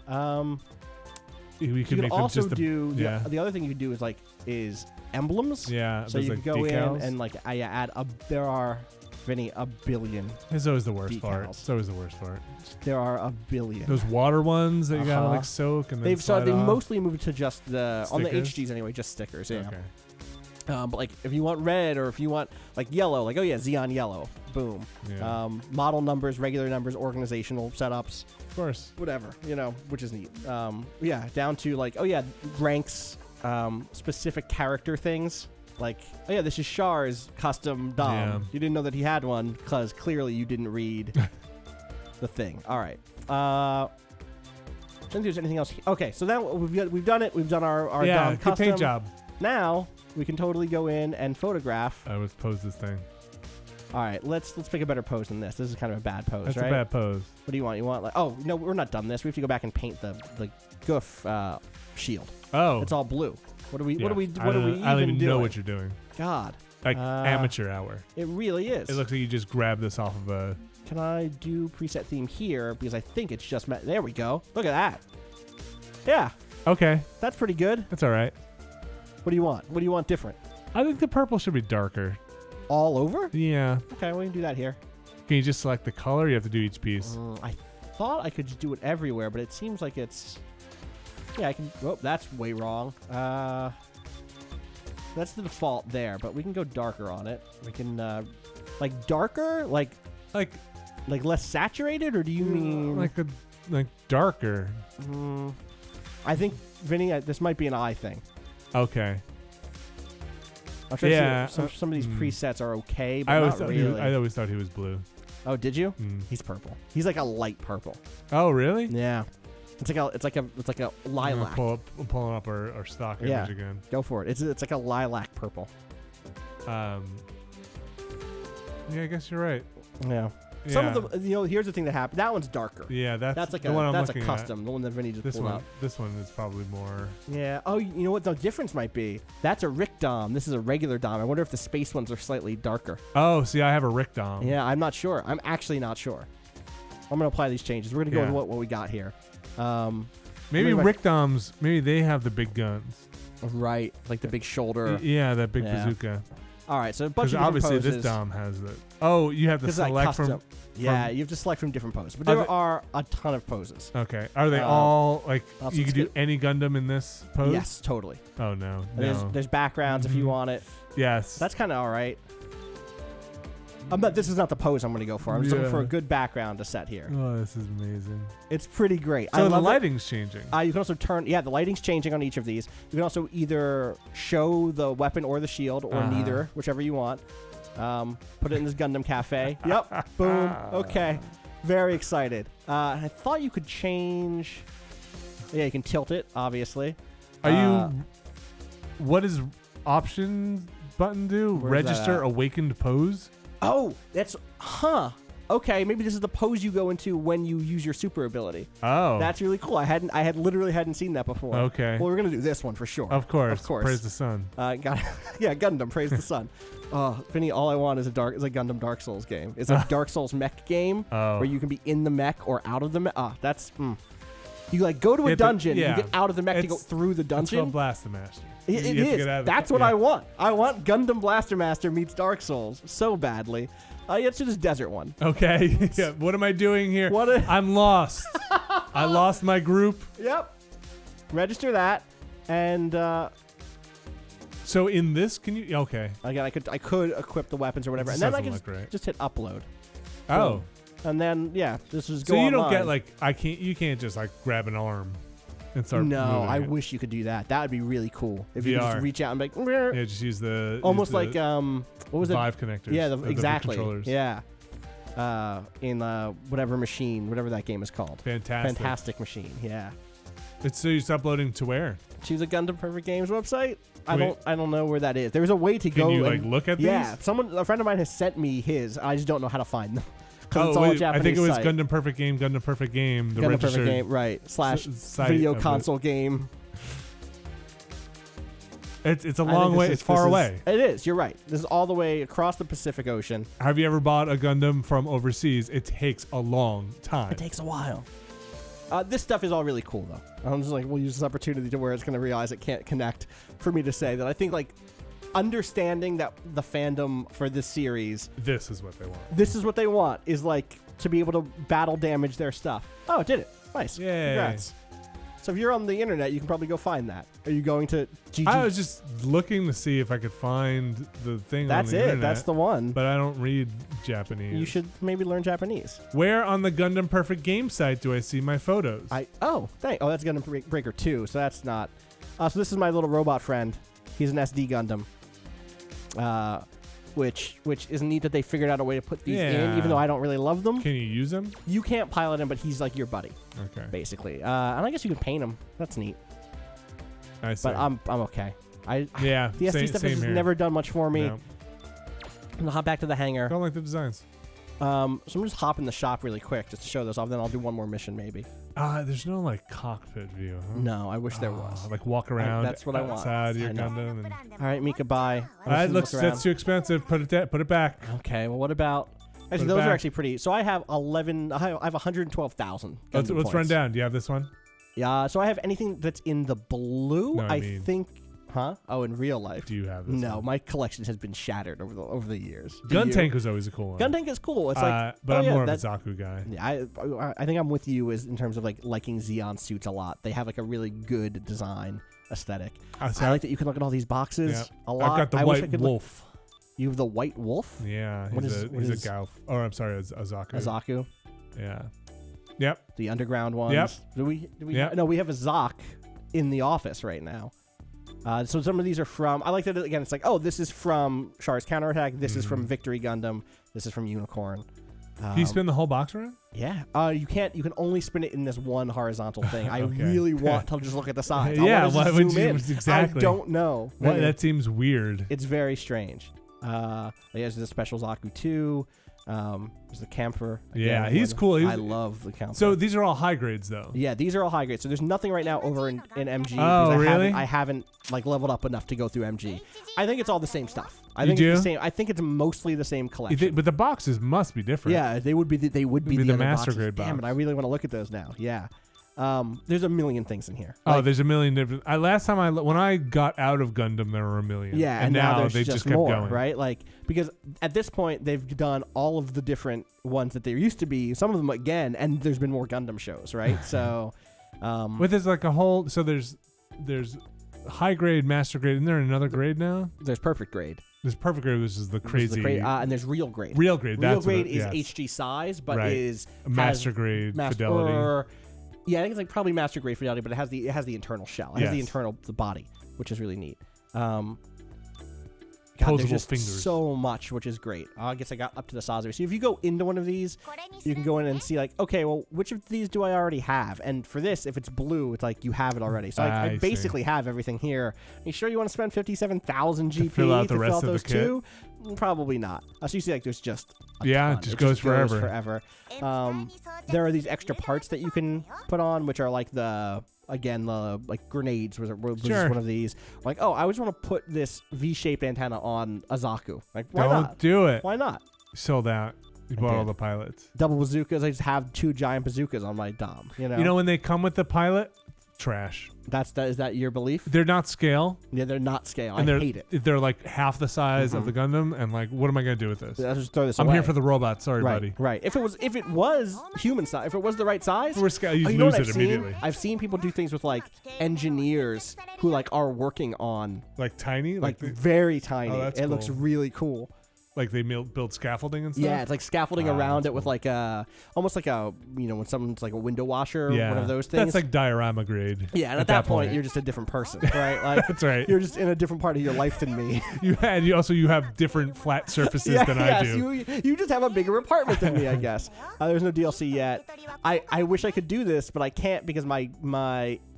Speaker 2: We
Speaker 1: You
Speaker 2: could
Speaker 1: could
Speaker 2: make them
Speaker 1: also
Speaker 2: just
Speaker 1: do
Speaker 2: yeah.
Speaker 1: the other thing you could do is emblems.
Speaker 2: Yeah.
Speaker 1: So
Speaker 2: there's
Speaker 1: you
Speaker 2: like
Speaker 1: can go
Speaker 2: decals.
Speaker 1: in and like add there are, Vinny, a billion.
Speaker 2: It's always the worst part.
Speaker 1: decals.
Speaker 2: It's always the worst part.
Speaker 1: There are a billion.
Speaker 2: Those water ones that you gotta
Speaker 1: Uh-huh.
Speaker 2: like soak and then
Speaker 1: They've
Speaker 2: slide
Speaker 1: they
Speaker 2: off.
Speaker 1: mostly moved to just the on the
Speaker 2: Stickers?
Speaker 1: HGs anyway, just stickers. Yeah.
Speaker 2: Okay.
Speaker 1: But like if you want red or if you want like yellow, like oh yeah, Xeon yellow, boom.
Speaker 2: Yeah.
Speaker 1: Model numbers, regular numbers, organizational setups,
Speaker 2: Of course.
Speaker 1: whatever, which is neat. Yeah, down to like oh yeah, ranks, specific character things. Like, oh yeah, this is Char's custom Dom.
Speaker 2: Yeah.
Speaker 1: You didn't know that he had one because clearly you didn't read the thing. All right. I don't think there's anything else. Okay, so now we've done it. We've done our
Speaker 2: Yeah.
Speaker 1: Dom
Speaker 2: Good
Speaker 1: custom.
Speaker 2: paint job.
Speaker 1: Now we can totally go in and photograph.
Speaker 2: I would pose this thing.
Speaker 1: All right, let's pick a better pose than this. This is kind of a bad pose,
Speaker 2: That's
Speaker 1: right?
Speaker 2: a bad pose.
Speaker 1: What do you want? You want like? Oh no, we're not done this. We have to go back and paint the goof shield.
Speaker 2: Oh.
Speaker 1: It's all blue. What are we?
Speaker 2: yeah.
Speaker 1: What are we?
Speaker 2: I
Speaker 1: What are
Speaker 2: don't
Speaker 1: we
Speaker 2: know- I don't
Speaker 1: even
Speaker 2: even
Speaker 1: doing?
Speaker 2: know what you're doing.
Speaker 1: God.
Speaker 2: Like amateur hour.
Speaker 1: It really is.
Speaker 2: It looks like you just grabbed this off of a.
Speaker 1: Can I do preset theme here? Because I think it's just there we go. Look at that. Yeah,
Speaker 2: Okay.
Speaker 1: that's pretty good.
Speaker 2: That's all right.
Speaker 1: What do you want? What do you want different?
Speaker 2: I think the purple should be darker.
Speaker 1: All over?
Speaker 2: Yeah.
Speaker 1: Okay, we can do that here.
Speaker 2: Can you just select the color? Or you have to do each piece.
Speaker 1: I thought I could just do it everywhere, but it seems like it's. Yeah, I can. Oh, that's way wrong. That's the default there, but we can go darker on it. We can, like darker, like less saturated, or do you mean
Speaker 2: like darker?
Speaker 1: I think Vinny, this might be an eye thing.
Speaker 2: Okay.
Speaker 1: I'm sure
Speaker 2: Yeah,
Speaker 1: some of these presets are okay, but
Speaker 2: I always
Speaker 1: not
Speaker 2: thought
Speaker 1: really.
Speaker 2: I always thought he was blue.
Speaker 1: Oh, did you?
Speaker 2: Mm.
Speaker 1: He's purple. He's like a light purple.
Speaker 2: Oh, really?
Speaker 1: Yeah. It's like a lilac.
Speaker 2: I'm pulling up our stock
Speaker 1: Yeah.
Speaker 2: image again.
Speaker 1: Go for it. It's like a lilac purple.
Speaker 2: Yeah, I guess you're right.
Speaker 1: Yeah. Some of them, here's the thing that happened. That one's darker.
Speaker 2: Yeah,
Speaker 1: That's like
Speaker 2: the one I'm
Speaker 1: that's a
Speaker 2: looking
Speaker 1: custom. The one that Vinny just
Speaker 2: This
Speaker 1: pulled
Speaker 2: one,
Speaker 1: out.
Speaker 2: this one is probably more.
Speaker 1: Yeah. Oh, you know what the difference might be? That's a Rick Dom. This is a regular Dom. I wonder if the space ones are slightly darker.
Speaker 2: Oh, see, I have a Rick Dom.
Speaker 1: Yeah, I'm not sure. I'm actually not sure. I'm gonna apply these changes. We're gonna go
Speaker 2: Yeah.
Speaker 1: with what we got here.
Speaker 2: Maybe Rickdoms, maybe they have the big guns.
Speaker 1: Right, like the big shoulder.
Speaker 2: Yeah, that big bazooka.
Speaker 1: All right, so a bunch of different
Speaker 2: obviously
Speaker 1: poses.
Speaker 2: this Dom has it. Oh, you have to select from.
Speaker 1: Yeah, you have to select from different poses, but there are a ton of poses.
Speaker 2: Okay, are they all like you can do any Gundam in this pose?
Speaker 1: Yes, totally.
Speaker 2: Oh no,
Speaker 1: There's backgrounds if you want it.
Speaker 2: Yes,
Speaker 1: that's kind of all right. This is not the pose I'm going to go for. I'm just looking for a good background to set here.
Speaker 2: Oh, this is amazing.
Speaker 1: It's pretty great.
Speaker 2: So the lighting's changing.
Speaker 1: You can also turn. Yeah, the lighting's changing on each of these. You can also either show the weapon or the shield, or neither, whichever you want. Put it in this Gundam cafe. Yep. Boom. Okay. Very excited. I thought you could change. Yeah, you can tilt it, obviously.
Speaker 2: Are you... What does option button do? Register awakened pose?
Speaker 1: Oh, that's... Huh. Okay, maybe this is the pose you go into when you use your super ability.
Speaker 2: Oh.
Speaker 1: That's really cool. I literally hadn't seen that before.
Speaker 2: Okay.
Speaker 1: Well, we're going to do this one for sure.
Speaker 2: Of course. Praise the sun.
Speaker 1: Yeah, Gundam, praise the sun. Vinny, all I want is a Gundam Dark Souls game. It's a Dark Souls mech game where you can be in the mech or out of the mech. That's... You go to a dungeon, you get out of the mech to go through the dungeon.
Speaker 2: It's called Blaster Master.
Speaker 1: It is. That's what I want. I want Gundam Blaster Master meets Dark Souls so badly. Let's do this desert one.
Speaker 2: Okay. Yeah. What am I doing here? I'm lost. I lost my group.
Speaker 1: Yep. Register that, and
Speaker 2: so in this, can you? Okay.
Speaker 1: Again, I could equip the weapons or whatever, and then I can just hit upload.
Speaker 2: Oh.
Speaker 1: Boom. And then this is go.
Speaker 2: So you
Speaker 1: online.
Speaker 2: don't get you can't just grab an arm and start.
Speaker 1: No, I
Speaker 2: it.
Speaker 1: wish you could do that. That would be really cool if you could just reach out and be like.
Speaker 2: Yeah, just use the
Speaker 1: almost like what was it?
Speaker 2: Vive connectors.
Speaker 1: Yeah, exactly.
Speaker 2: The controllers.
Speaker 1: Yeah. In whatever machine, whatever that game is called. Fantastic machine. Yeah.
Speaker 2: So you're uploading to where?
Speaker 1: To the Gundam Perfect Games website. I don't know where that is. There's a way to go.
Speaker 2: Can you look at these?
Speaker 1: Yeah, a friend of mine has sent me his. I just don't know how to find them. It's all Japanese
Speaker 2: I think it was
Speaker 1: site.
Speaker 2: Gundam Perfect Game. The
Speaker 1: Gundam
Speaker 2: registered
Speaker 1: Perfect Game, right? / video console game.
Speaker 2: It's a long way. It's far away.
Speaker 1: It is. You're right. This is all the way across the Pacific Ocean.
Speaker 2: Have you ever bought a Gundam from overseas? It takes a long time.
Speaker 1: It takes a while. This stuff is all really cool, though. I'm just we'll use this opportunity to where it's going to realize it can't connect for me to say that I think understanding that the fandom for this series,
Speaker 2: this is what they want.
Speaker 1: This is what they want is to be able to battle damage their stuff. Oh, it did it. Nice.
Speaker 2: Yay.
Speaker 1: Congrats. So if you're on the internet, you can probably go find that. Are you going to GG?
Speaker 2: I was just looking to see if I could find the thing on the internet.
Speaker 1: That's it. That's the one.
Speaker 2: But I don't read Japanese.
Speaker 1: You should maybe learn Japanese.
Speaker 2: Where on the Gundam Perfect Game site do I see my photos?
Speaker 1: That's Gundam Breaker 2, so that's not. So this is my little robot friend. He's an SD Gundam. Which is neat that they figured out a way to put these in, even though I don't really love them.
Speaker 2: Can you use them?
Speaker 1: You can't pilot him, but he's like your buddy.
Speaker 2: Okay.
Speaker 1: Basically. And I guess you can paint him. That's neat.
Speaker 2: I see.
Speaker 1: But I'm okay. The SD stuff has never done much for me.
Speaker 2: No.
Speaker 1: I'm gonna hop back to the hangar.
Speaker 2: I don't like the designs.
Speaker 1: So I'm gonna just hop in the shop really quick just to show those off. Then I'll do one more mission maybe.
Speaker 2: There's no cockpit view, huh?
Speaker 1: No, I wish there was.
Speaker 2: Walk around.
Speaker 1: That's what I want.
Speaker 2: Outside your Gundam.
Speaker 1: All right, Mika, bye.
Speaker 2: That's too expensive. Put it back.
Speaker 1: Okay. Well, what about? Actually, those are actually pretty. So I have 11. I have 112,000.
Speaker 2: Let's run down. Do you have this one?
Speaker 1: Yeah. So I have anything that's in the blue.
Speaker 2: No, I
Speaker 1: think. Huh? Oh, in real life.
Speaker 2: Do you have this?
Speaker 1: No,
Speaker 2: one?
Speaker 1: my collection has been shattered over the years.
Speaker 2: Gun Tank was always a cool one.
Speaker 1: Gun Tank is cool. It's
Speaker 2: but I'm more of a Zaku guy.
Speaker 1: Yeah, I think I'm with you in terms of liking Xeon suits a lot. They have a really good design aesthetic. I like that you can look at all these boxes a lot.
Speaker 2: I've got the White Wolf.
Speaker 1: You have the White Wolf?
Speaker 2: Yeah, he's a Gauf. Oh, I'm sorry, a Zaku.
Speaker 1: A Zaku.
Speaker 2: Yeah. Yep.
Speaker 1: The underground ones.
Speaker 2: Yep.
Speaker 1: Do we? No, we have a Zok in the office right now. So some of these are from. I like that again. It's this is from Char's Counterattack. This is from Victory Gundam. This is from Unicorn.
Speaker 2: Can you spin the whole box around?
Speaker 1: Yeah. You can't. You can only spin it in this one horizontal thing. I really want to just look at the sides.
Speaker 2: Why would you exactly?
Speaker 1: I don't know.
Speaker 2: That seems weird.
Speaker 1: It's very strange. There's the special Zaku 2. There's the Camphor.
Speaker 2: Yeah, he's cool.
Speaker 1: I love the Camphor.
Speaker 2: So these are all high grades, though.
Speaker 1: Yeah, these are all high grades. So there's nothing right now over in MG.
Speaker 2: Oh, really?
Speaker 1: I haven't leveled up enough to go through MG. I think it's all the same stuff. I think it's the same. I think it's mostly the same collection.
Speaker 2: But the boxes must be different.
Speaker 1: Yeah, they would be. They would be the
Speaker 2: master
Speaker 1: boxes.
Speaker 2: grade box.
Speaker 1: Damn it! I really want to look at those now. Yeah. There's a million things in here.
Speaker 2: Oh, there's a million different. Last time when I got out of Gundam, there were a million.
Speaker 1: Yeah,
Speaker 2: and now
Speaker 1: there's
Speaker 2: they just kept
Speaker 1: more,
Speaker 2: going.
Speaker 1: right? Like, because at this point they've done all of the different ones that there used to be. Some of them again, and there's been more Gundam shows, right? So,
Speaker 2: with there's like a whole. So there's high grade, master grade. Isn't there another grade now?
Speaker 1: There's perfect grade.
Speaker 2: There's perfect grade, which is the crazy.
Speaker 1: And there's real grade.
Speaker 2: Real grade.
Speaker 1: Real
Speaker 2: that's
Speaker 1: grade
Speaker 2: what
Speaker 1: is HG size, but
Speaker 2: Right.
Speaker 1: is
Speaker 2: master grade fidelity.
Speaker 1: Yeah, I think it's like probably master grade fidelity, but it has the internal shell. It has the body, which is really neat. God, there's just
Speaker 2: fingers.
Speaker 1: so much, which is great. I guess I got up to the Sazerac. So if you go into one of these, you can go in and see like, okay, well, which of these do I already have? And for this, if it's blue, it's like you have it already. So I basically have everything here. Are you sure you want to spend 57,000 GP to fill out those two? Probably not. So you see, like, there's just a ton.
Speaker 2: It just goes forever.
Speaker 1: There are these extra parts that you can put on, which are like the grenades was one of these. Like, oh, I always want to put this V-shaped antenna on a Zaku. Like, why not?
Speaker 2: Don't do it.
Speaker 1: Why not?
Speaker 2: You sold out. You bought all the pilots.
Speaker 1: Double bazookas. I just have 2 giant bazookas on my Dom. You know
Speaker 2: when they come with the pilot, trash.
Speaker 1: Is that your belief?
Speaker 2: They're not scale.
Speaker 1: Yeah, they're not scale.
Speaker 2: And
Speaker 1: I hate it.
Speaker 2: They're like half the size of the Gundam, and like, what am I gonna do with this?
Speaker 1: I'll just throw this
Speaker 2: I'm
Speaker 1: away.
Speaker 2: here for the robot. Sorry, buddy.
Speaker 1: Right. If it was human size, if it was the right size,
Speaker 2: you lose it immediately.
Speaker 1: I've seen people do things with like engineers who like are working on
Speaker 2: like tiny,
Speaker 1: like very tiny.
Speaker 2: Oh, that's
Speaker 1: it
Speaker 2: cool.
Speaker 1: looks really cool.
Speaker 2: Like they build scaffolding and stuff.
Speaker 1: Yeah, it's like scaffolding around it with like almost like when someone's like a window washer, one of those things.
Speaker 2: That's like diorama grade.
Speaker 1: Yeah, and at that point you're just a different person, right? Like
Speaker 2: that's right.
Speaker 1: You're just in a different part of your life than me.
Speaker 2: You have different flat surfaces than I do.
Speaker 1: You just have a bigger apartment than me, I guess. There's no DLC yet. I wish I could do this, but I can't because my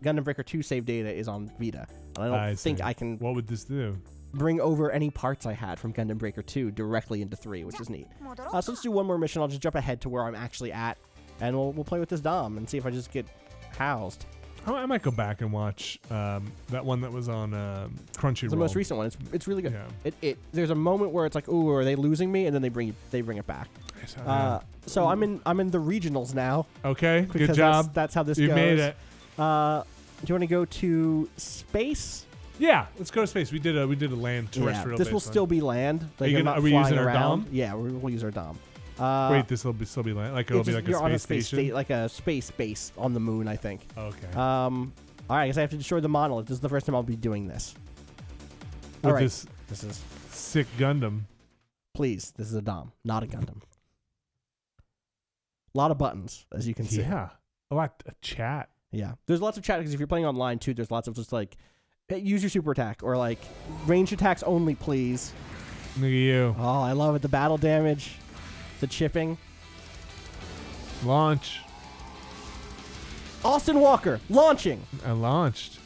Speaker 1: Gundam Breaker 2 save data is on Vita, and I don't think I can.
Speaker 2: What would this do?
Speaker 1: Bring over any parts I had from Gundam Breaker 2 directly into 3, which is neat. So let's do one more mission. I'll just jump ahead to where I'm actually at, and we'll play with this Dom and see if I just get housed.
Speaker 2: I might go back and watch that one that was on Crunchyroll.
Speaker 1: The most recent one. It's really good.
Speaker 2: Yeah.
Speaker 1: There's a moment where it's like, ooh, are they losing me? And then they bring it back. So I'm in the regionals now.
Speaker 2: Okay, good job.
Speaker 1: That's how this goes.
Speaker 2: You made it.
Speaker 1: Do you want to go to space?
Speaker 2: Yeah, let's go to space. We did a land terrestrial.
Speaker 1: This will still be land. Like,
Speaker 2: are we using our Dom?
Speaker 1: Yeah, we'll use our Dom.
Speaker 2: Wait, this will still be land. Like it'll be like a space station,
Speaker 1: like a space base on the moon, I think.
Speaker 2: Okay.
Speaker 1: All right, I guess I have to destroy the monolith. This is the first time I'll be doing this.
Speaker 2: With this
Speaker 1: is
Speaker 2: sick Gundam.
Speaker 1: Please, this is a Dom, not a Gundam. A lot of buttons, as you can see.
Speaker 2: Yeah, a lot of chat.
Speaker 1: Yeah, there's lots of chat because if you're playing online too, there's lots of just like. Use your super attack or like range attacks only, please.
Speaker 2: Look at you.
Speaker 1: Oh, I love it. The battle damage, the chipping.
Speaker 2: Launch.
Speaker 1: Austin Walker launching.
Speaker 2: I launched.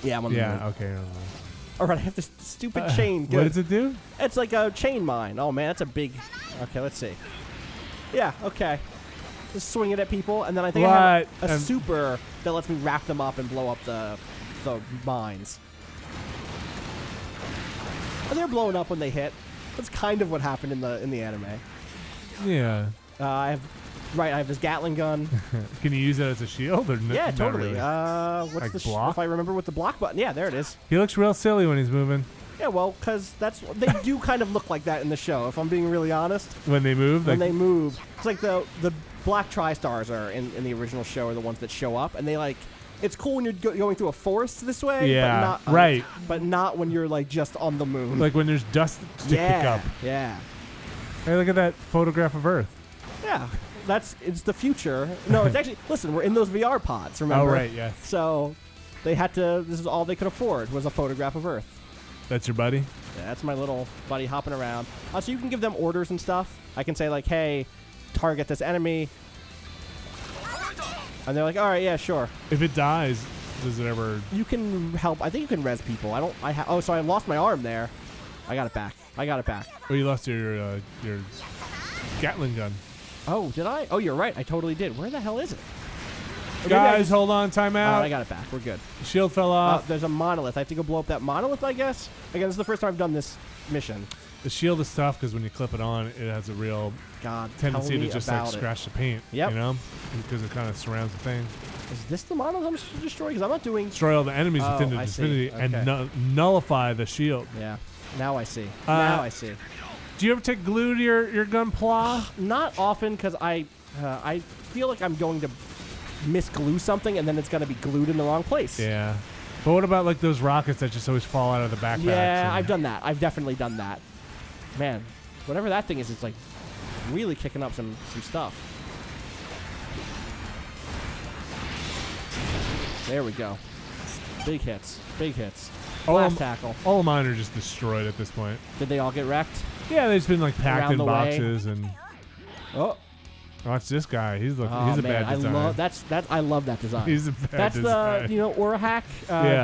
Speaker 1: Yeah, I'm on the moon.
Speaker 2: Okay.
Speaker 1: All right, I have this stupid chain. Good.
Speaker 2: What does it do?
Speaker 1: It's like a chain mine. Oh man, that's a big. Okay, let's see. Yeah. Okay. Just swing it at people, and then I think I have a super that lets me wrap them up and blow up the mines. And they're blowing up when they hit. That's kind of what happened in the anime.
Speaker 2: Yeah.
Speaker 1: I have this Gatling gun.
Speaker 2: Can you use it as a shield or no?
Speaker 1: Yeah, totally.
Speaker 2: Really?
Speaker 1: What's
Speaker 2: like
Speaker 1: the
Speaker 2: block?
Speaker 1: if I remember with the block button? Yeah, there it is.
Speaker 2: He looks real silly when he's moving.
Speaker 1: Yeah, well, because they do kind of look like that in the show. If I'm being really honest.
Speaker 2: When they move.
Speaker 1: When they move, it's like the black tri-stars are in the original show are the ones that show up, and they like. It's cool when you're going through a forest this way,
Speaker 2: yeah,
Speaker 1: but not,
Speaker 2: right.
Speaker 1: But not when you're like just on the moon.
Speaker 2: Like when there's dust to kick up.
Speaker 1: Yeah.
Speaker 2: Hey, look at that photograph of Earth.
Speaker 1: Yeah, it's the future. No, it's actually. Listen, we're in those VR pods. Remember?
Speaker 2: Oh right, yes.
Speaker 1: So they had to. This is all they could afford was a photograph of Earth.
Speaker 2: That's your buddy.
Speaker 1: Yeah, that's my little buddy hopping around. So you can give them orders and stuff. I can say like, "Hey, target this enemy." And they're like, all right, yeah, sure.
Speaker 2: If it dies, does it ever...
Speaker 1: You can help. I think you can res people. So I lost my arm there. I got it back.
Speaker 2: Oh, you lost your Gatling gun.
Speaker 1: Oh, did I? Oh, you're right. I totally did. Where the hell is it?
Speaker 2: Guys, hold on, time out.
Speaker 1: I got it back. We're good.
Speaker 2: Shield fell off.
Speaker 1: There's a monolith. I have to go blow up that monolith, I guess. Again, this is the first time I've done this mission.
Speaker 2: The shield is tough because when you clip it on, it has a real tendency to just like scratch the paint.
Speaker 1: Yep.
Speaker 2: You know, because it kind of surrounds the thing.
Speaker 1: Is this the monolith I'm supposed to destroy? Because I'm not doing.
Speaker 2: Destroy all the enemies within the vicinity and nullify the shield.
Speaker 1: Yeah. Now I see. Now I see.
Speaker 2: Do you ever take glue to your Gunpla?
Speaker 1: Not often, because I feel like I'm going to misglue something and then it's going to be glued in the wrong place.
Speaker 2: Yeah. But what about like those rockets that just always fall out of the backpack?
Speaker 1: Yeah, I've done that. I've definitely done that. Man, whatever that thing is, it's like really kicking up some stuff. There we go. Big hits. Big hits. Blast tackle.
Speaker 2: All of mine are just destroyed at this point.
Speaker 1: Did they all get wrecked?
Speaker 2: Yeah, they've just been like packed in boxes and.
Speaker 1: Oh.
Speaker 2: Watch this guy. He's a bad design.
Speaker 1: I love that design.
Speaker 2: He's a bad
Speaker 1: That's
Speaker 2: design.
Speaker 1: the Orahak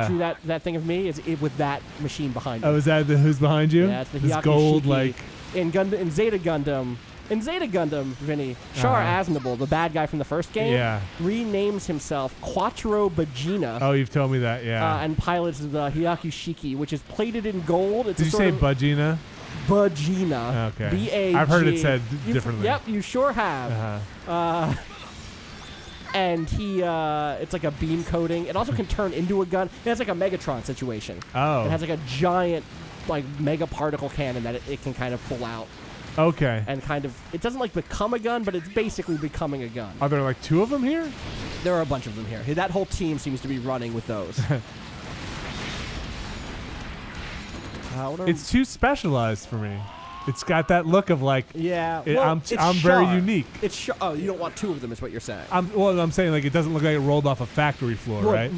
Speaker 1: drew that thing of me is with that machine behind me.
Speaker 2: Oh, is that who's behind you?
Speaker 1: Yeah, it's the
Speaker 2: this
Speaker 1: Hyakushiki.
Speaker 2: gold like
Speaker 1: in Zeta Gundam. In Zeta Gundam, Vinny, Char Aznable, the bad guy from the first game, renames himself Quattro Bagina.
Speaker 2: Oh, you've told me that, yeah.
Speaker 1: And pilots the Hyakushiki, which is plated in gold. It's
Speaker 2: Did you say Bagina?
Speaker 1: Bagina.
Speaker 2: Okay.
Speaker 1: B-A-G.
Speaker 2: I've heard it said differently.
Speaker 1: Yep, you sure have. And he, it's like a beam coating. It also can turn into a gun. It has like a Megatron situation.
Speaker 2: Oh.
Speaker 1: It has like a giant, like, mega particle cannon that it can kind of pull out.
Speaker 2: Okay.
Speaker 1: And kind of, it doesn't like become a gun, but it's basically becoming a gun.
Speaker 2: Are there like 2 of them here?
Speaker 1: There are a bunch of them here. That whole team seems to be running with those.
Speaker 2: It's too specialized for me. It's got that look of like,
Speaker 1: well,
Speaker 2: I'm very unique.
Speaker 1: Oh, you don't want 2 of them, is what you're saying.
Speaker 2: I'm saying like it doesn't look like it rolled off a factory floor, right?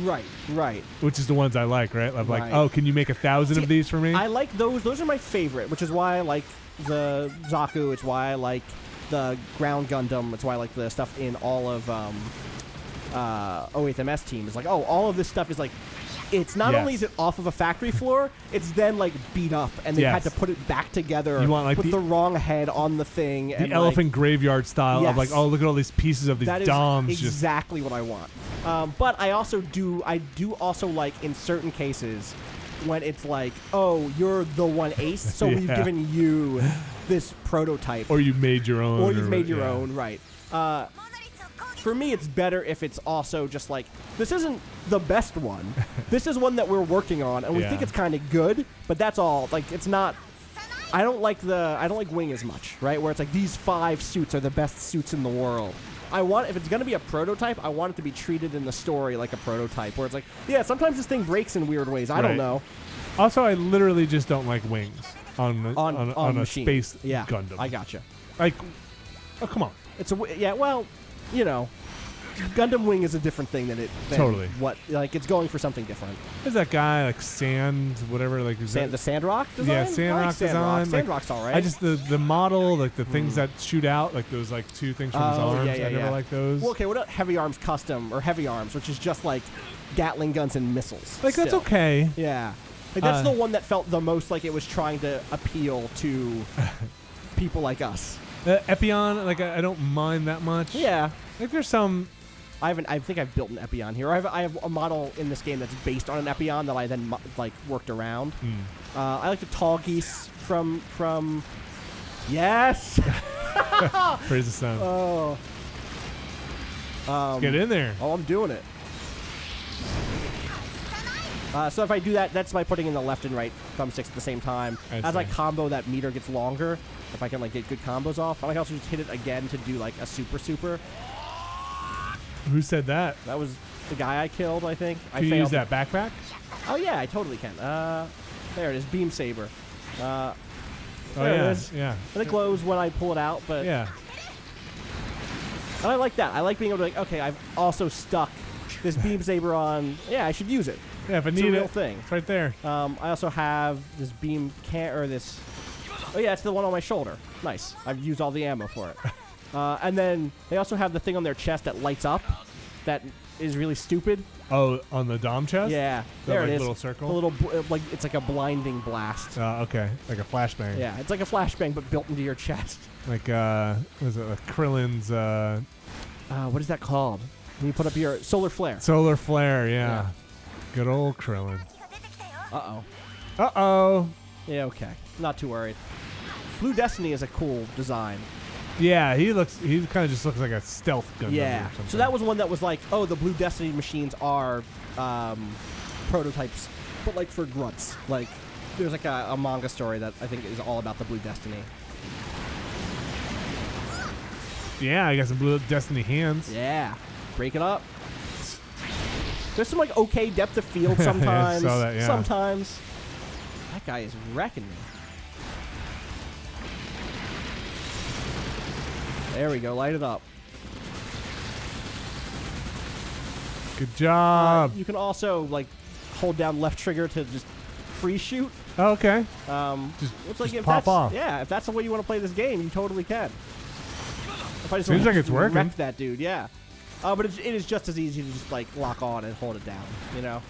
Speaker 1: Right.
Speaker 2: Which is the ones I like, right? I'm like, oh, can you make 1,000 of these for me?
Speaker 1: I like those. Those are my favorite, which is why I like the Zaku. It's why I like the Ground Gundam. It's why I like the stuff in all of 08MS team. It's like, oh, all of this stuff is like, it's not only is it off of a factory floor, it's then like beat up, and they had to put it back together.
Speaker 2: You want like
Speaker 1: with the wrong head on the thing.
Speaker 2: The
Speaker 1: and
Speaker 2: elephant graveyard style of like, oh, look at all these pieces of these DOMs.
Speaker 1: That is exactly what I want. But I do also like in certain cases when it's like, oh, you're the one ace, so we've given you this prototype.
Speaker 2: Or you made your own.
Speaker 1: Or you've made your own, right. For me, it's better if it's also just like, this isn't the best one. This is one that we're working on, and we think it's kind of good, but that's all. Like, it's not... I don't like Wing as much, right? Where it's like, these 5 suits are the best suits in the world. If it's going to be a prototype, I want it to be treated in the story like a prototype, where it's like, yeah, sometimes this thing breaks in weird ways. I don't know.
Speaker 2: Also, I literally just don't like wings on a space Gundam.
Speaker 1: I gotcha.
Speaker 2: Like, oh, come on.
Speaker 1: Well, you know, Gundam Wing is a different thing than
Speaker 2: totally.
Speaker 1: It's going for something different.
Speaker 2: There's that guy like whatever, like
Speaker 1: the Sandrock design.
Speaker 2: Yeah, Sandrock design.
Speaker 1: Sandrock's all right.
Speaker 2: I just the model, like the things that shoot out, like those like 2 things from his arms. I never like those.
Speaker 1: Well, okay, what about Heavy Arms Custom or Heavy Arms, which is just like Gatling guns and missiles.
Speaker 2: Like that's okay.
Speaker 1: Yeah, like that's the one that felt the most like it was trying to appeal to people like us.
Speaker 2: Epion, like I don't mind that much.
Speaker 1: Yeah,
Speaker 2: like there's some.
Speaker 1: I think I've built an Epion here. I have a model in this game that's based on an Epion that I then worked around. I like the tall geese from. Yes.
Speaker 2: Praise the sun.
Speaker 1: Oh.
Speaker 2: Let's get in there.
Speaker 1: Oh, I'm doing it. So if I do that, that's by putting in the left and right thumbsticks at the same time. As I combo, that meter gets longer. If I can get good combos off, I can also just hit it again to do like a super.
Speaker 2: Who said that?
Speaker 1: That was the guy I killed, I think.
Speaker 2: Can you use that backpack?
Speaker 1: Oh yeah, I totally can. There it is, beam saber. There it is.
Speaker 2: Yeah.
Speaker 1: And it glows when I pull it out, but
Speaker 2: yeah.
Speaker 1: And I like that. I like being able to okay, I've also stuck this beam saber on. Yeah, I should use it.
Speaker 2: Yeah, if I need
Speaker 1: it's a real thing.
Speaker 2: It's right there.
Speaker 1: I also have this beam this. Oh yeah, it's the one on my shoulder. Nice. I've used all the ammo for it. And then they also have the thing on their chest that lights up. That is really stupid.
Speaker 2: Oh, on the Dom chest?
Speaker 1: Yeah,
Speaker 2: there
Speaker 1: it is.
Speaker 2: Little circle.
Speaker 1: A little it's like a blinding blast.
Speaker 2: Okay, like a flashbang.
Speaker 1: Yeah, it's like a flashbang but built into your chest.
Speaker 2: Like was it Krillin's?
Speaker 1: What is that called? And you put up your solar flare.
Speaker 2: Solar flare, yeah. Good old Krillin.
Speaker 1: Uh-oh.
Speaker 2: Uh-oh.
Speaker 1: Yeah, okay. Not too worried. Blue Destiny is a cool design.
Speaker 2: Yeah, he kind of just looks like a stealth Gundam.
Speaker 1: Yeah.
Speaker 2: Or something.
Speaker 1: So that was one that was like, oh, the Blue Destiny machines are prototypes, but like for grunts. Like, there's like a manga story that I think is all about the Blue Destiny.
Speaker 2: Yeah, I got some Blue Destiny hands.
Speaker 1: Yeah. Break it up. There's some like okay depth of field sometimes.
Speaker 2: Yeah, I saw that, yeah.
Speaker 1: Sometimes. That guy is wrecking me. There we go. Light it up.
Speaker 2: Good job.
Speaker 1: You can also like hold down left trigger to just free shoot.
Speaker 2: Oh, okay.
Speaker 1: Looks like
Speaker 2: just
Speaker 1: if
Speaker 2: pop
Speaker 1: that's,
Speaker 2: off.
Speaker 1: Yeah, if that's the way you want to play this game, you totally can. If I just
Speaker 2: Seems like it's working.
Speaker 1: wreck that dude, yeah. But it is just as easy to just like lock on and hold it down, you know?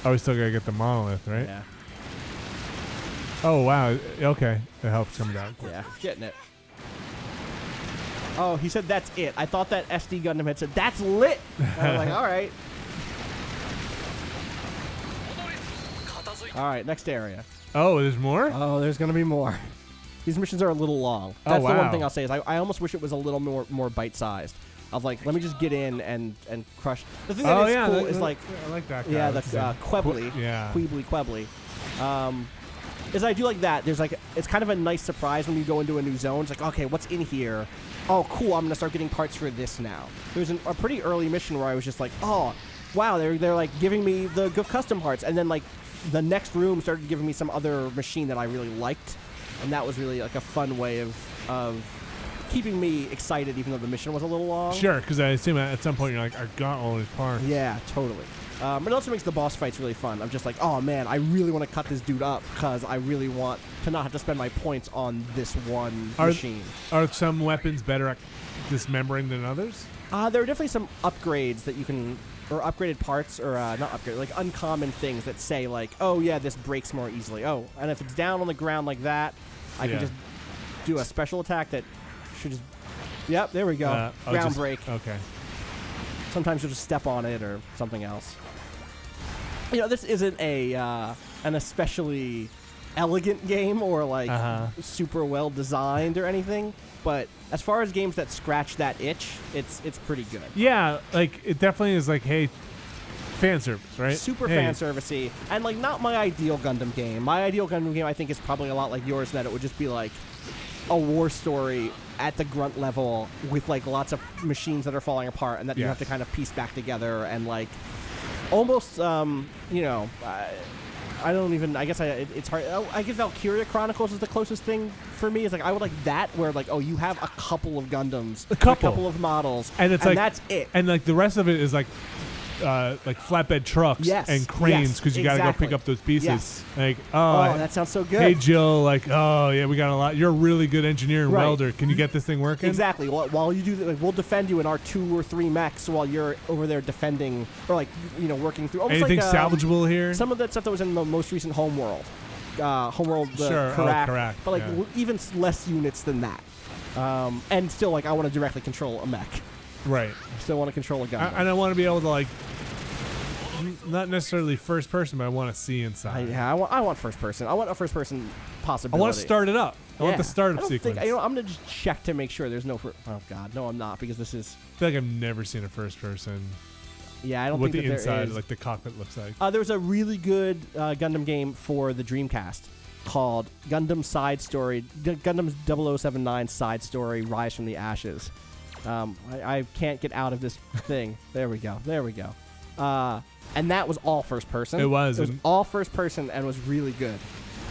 Speaker 2: Oh, we still gotta get the monolith, right?
Speaker 1: Yeah.
Speaker 2: Oh wow. Okay, it helps come down.
Speaker 1: Yeah, getting it. Oh, he said that's it. I thought that SD Gundam had said that's lit. I was like, all right. All right, next area.
Speaker 2: Oh, there's more?
Speaker 1: Oh, there's gonna be more. These missions are a little long. That's the one thing I'll say is I almost wish it was a little more bite-sized. Of like, let me just get in and crush. The thing that is cool is like,
Speaker 2: I like that guy.
Speaker 1: yeah, the Quebly,
Speaker 2: yeah,
Speaker 1: Quebly. Is I do like that. There's like, it's kind of a nice surprise when you go into a new zone. It's like, okay, what's in here? Oh, cool. I'm gonna start getting parts for this now. There was a pretty early mission where I was just like, oh, wow, they're like giving me the custom parts, and then like the next room started giving me some other machine that I really liked, and that was really like a fun way of keeping me excited, even though the mission was a little long.
Speaker 2: Sure, because I assume at some point you're like, I got all these parts.
Speaker 1: Yeah, totally. It also makes the boss fights really fun. I'm just like, oh man, I really want to cut this dude up because I really want to not have to spend my points on this one machine.
Speaker 2: Are some weapons better at dismembering than others?
Speaker 1: There are definitely some upgrades that you can, or upgraded parts, or not upgraded, like uncommon things that say like, oh yeah, this breaks more easily. Oh, and if it's down on the ground like that, I can just do a special attack that should just, yep, there we go, ground break.
Speaker 2: Okay.
Speaker 1: Sometimes you'll just step on it or something else. You know, this isn't an especially elegant game or like super well designed or anything, but as far as games that scratch that itch, it's pretty good.
Speaker 2: Yeah, like it definitely is like, hey, fan service, right?
Speaker 1: Super fan servicey, and like not my ideal Gundam game. My ideal Gundam game, I think, is probably a lot like yours, that it would just be like a war story at the grunt level with like lots of machines that are falling apart and that you have to kind of piece back together and like almost you know, I don't even, I guess it's hard. I guess Valkyria Chronicles is the closest thing for me. It's like I would like that where like, oh, you have a couple of Gundams, a couple of models,
Speaker 2: and it's like
Speaker 1: that's it.
Speaker 2: And like the rest of it is like flatbed trucks and cranes because you got to go pick up those pieces.
Speaker 1: Yes.
Speaker 2: Like,
Speaker 1: oh, that sounds so good.
Speaker 2: Hey, Jill, like, oh, yeah, we got a lot. You're a really good engineer and welder. Can you get this thing working?
Speaker 1: Exactly. While you do that, like, we'll defend you in our 2 or 3 mechs while you're over there defending or, like, you know, working through.
Speaker 2: Anything
Speaker 1: like,
Speaker 2: salvageable here?
Speaker 1: Some of that stuff that was in the most recent Homeworld.
Speaker 2: Sure.
Speaker 1: Karak, but, like, even less units than that. And still, like, I want to directly control a mech.
Speaker 2: Right.
Speaker 1: I still want to control a gun.
Speaker 2: And I want to be able to, like, not necessarily first person, but I want to see inside.
Speaker 1: I want first person. I want a first person possibility.
Speaker 2: I want to start it up. I want the startup sequence.
Speaker 1: I'm going to just check to make sure there's no... oh, God. No, I'm not, because this is...
Speaker 2: I feel like I've never seen a first person...
Speaker 1: Yeah, I don't
Speaker 2: what
Speaker 1: think
Speaker 2: the
Speaker 1: that
Speaker 2: inside,
Speaker 1: there is.
Speaker 2: like the cockpit looks like.
Speaker 1: There was a really good Gundam game for the Dreamcast called Gundam Side Story, Gundam 0079 Side Story, Rise from the Ashes. I can't get out of this thing. There we go. And that was all first person.
Speaker 2: It was
Speaker 1: all first person and was really good.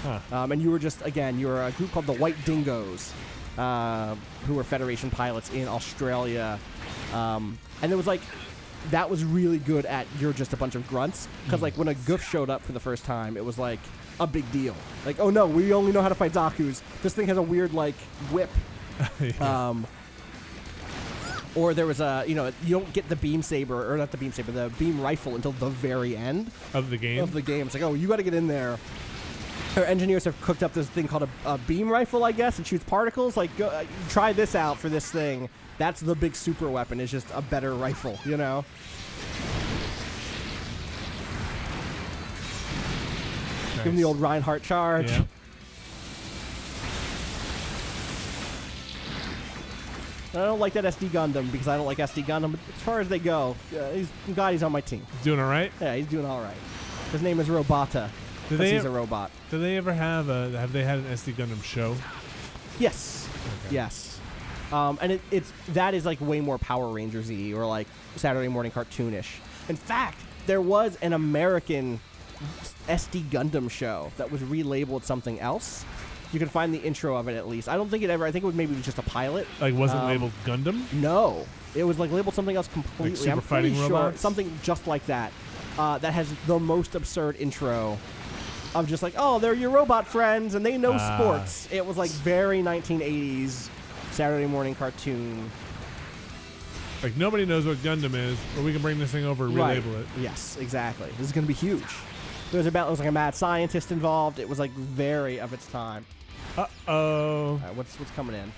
Speaker 2: Huh.
Speaker 1: And you were you were a group called the White Dingoes, who were Federation pilots in Australia. And it was like, that was really good at you're just a bunch of grunts. Because like when a goof showed up for the first time, it was like a big deal. Like, oh no, we only know how to fight Zaku's. This thing has a weird like whip. Or there was you don't get the beam saber, or not the beam saber, the beam rifle until the very end
Speaker 2: of the game.
Speaker 1: It's like, oh, you got to get in there Our engineers have cooked up this thing called a beam rifle, I guess. It shoots particles. Like, go, try this out for this thing. That's the big super weapon. It's just a better rifle, you know?
Speaker 2: Nice.
Speaker 1: Give him the old Reinhardt charge.
Speaker 2: Yeah.
Speaker 1: I don't like that SD Gundam because I don't like SD Gundam. But as far as they go, he's on my team.
Speaker 2: Doing all right?
Speaker 1: Yeah, he's doing all right. His name is Robota. Because he's a robot.
Speaker 2: Do they ever have they had an SD Gundam show?
Speaker 1: Yes.
Speaker 2: Okay.
Speaker 1: Yes. And that is like way more Power Rangers-y or like Saturday morning cartoonish. In fact, there was an American SD Gundam show that was relabeled something else. You can find the intro of it at least. I don't think it ever. I think it was maybe just a pilot.
Speaker 2: Like wasn't labeled Gundam?
Speaker 1: No, it was like labeled something else completely.
Speaker 2: Like Super
Speaker 1: I'm
Speaker 2: Fighting
Speaker 1: pretty
Speaker 2: Robots?
Speaker 1: sure something just like that. That has the most absurd intro of just like, oh, they're your robot friends and they know sports. It was like very 1980s Saturday morning cartoon.
Speaker 2: Like nobody knows what Gundam is, but we can bring this thing over and relabel it.
Speaker 1: Yes, exactly. This is going to be huge. There was like a mad scientist involved. It was like very of its time.
Speaker 2: Uh-oh.
Speaker 1: All right, what's coming in?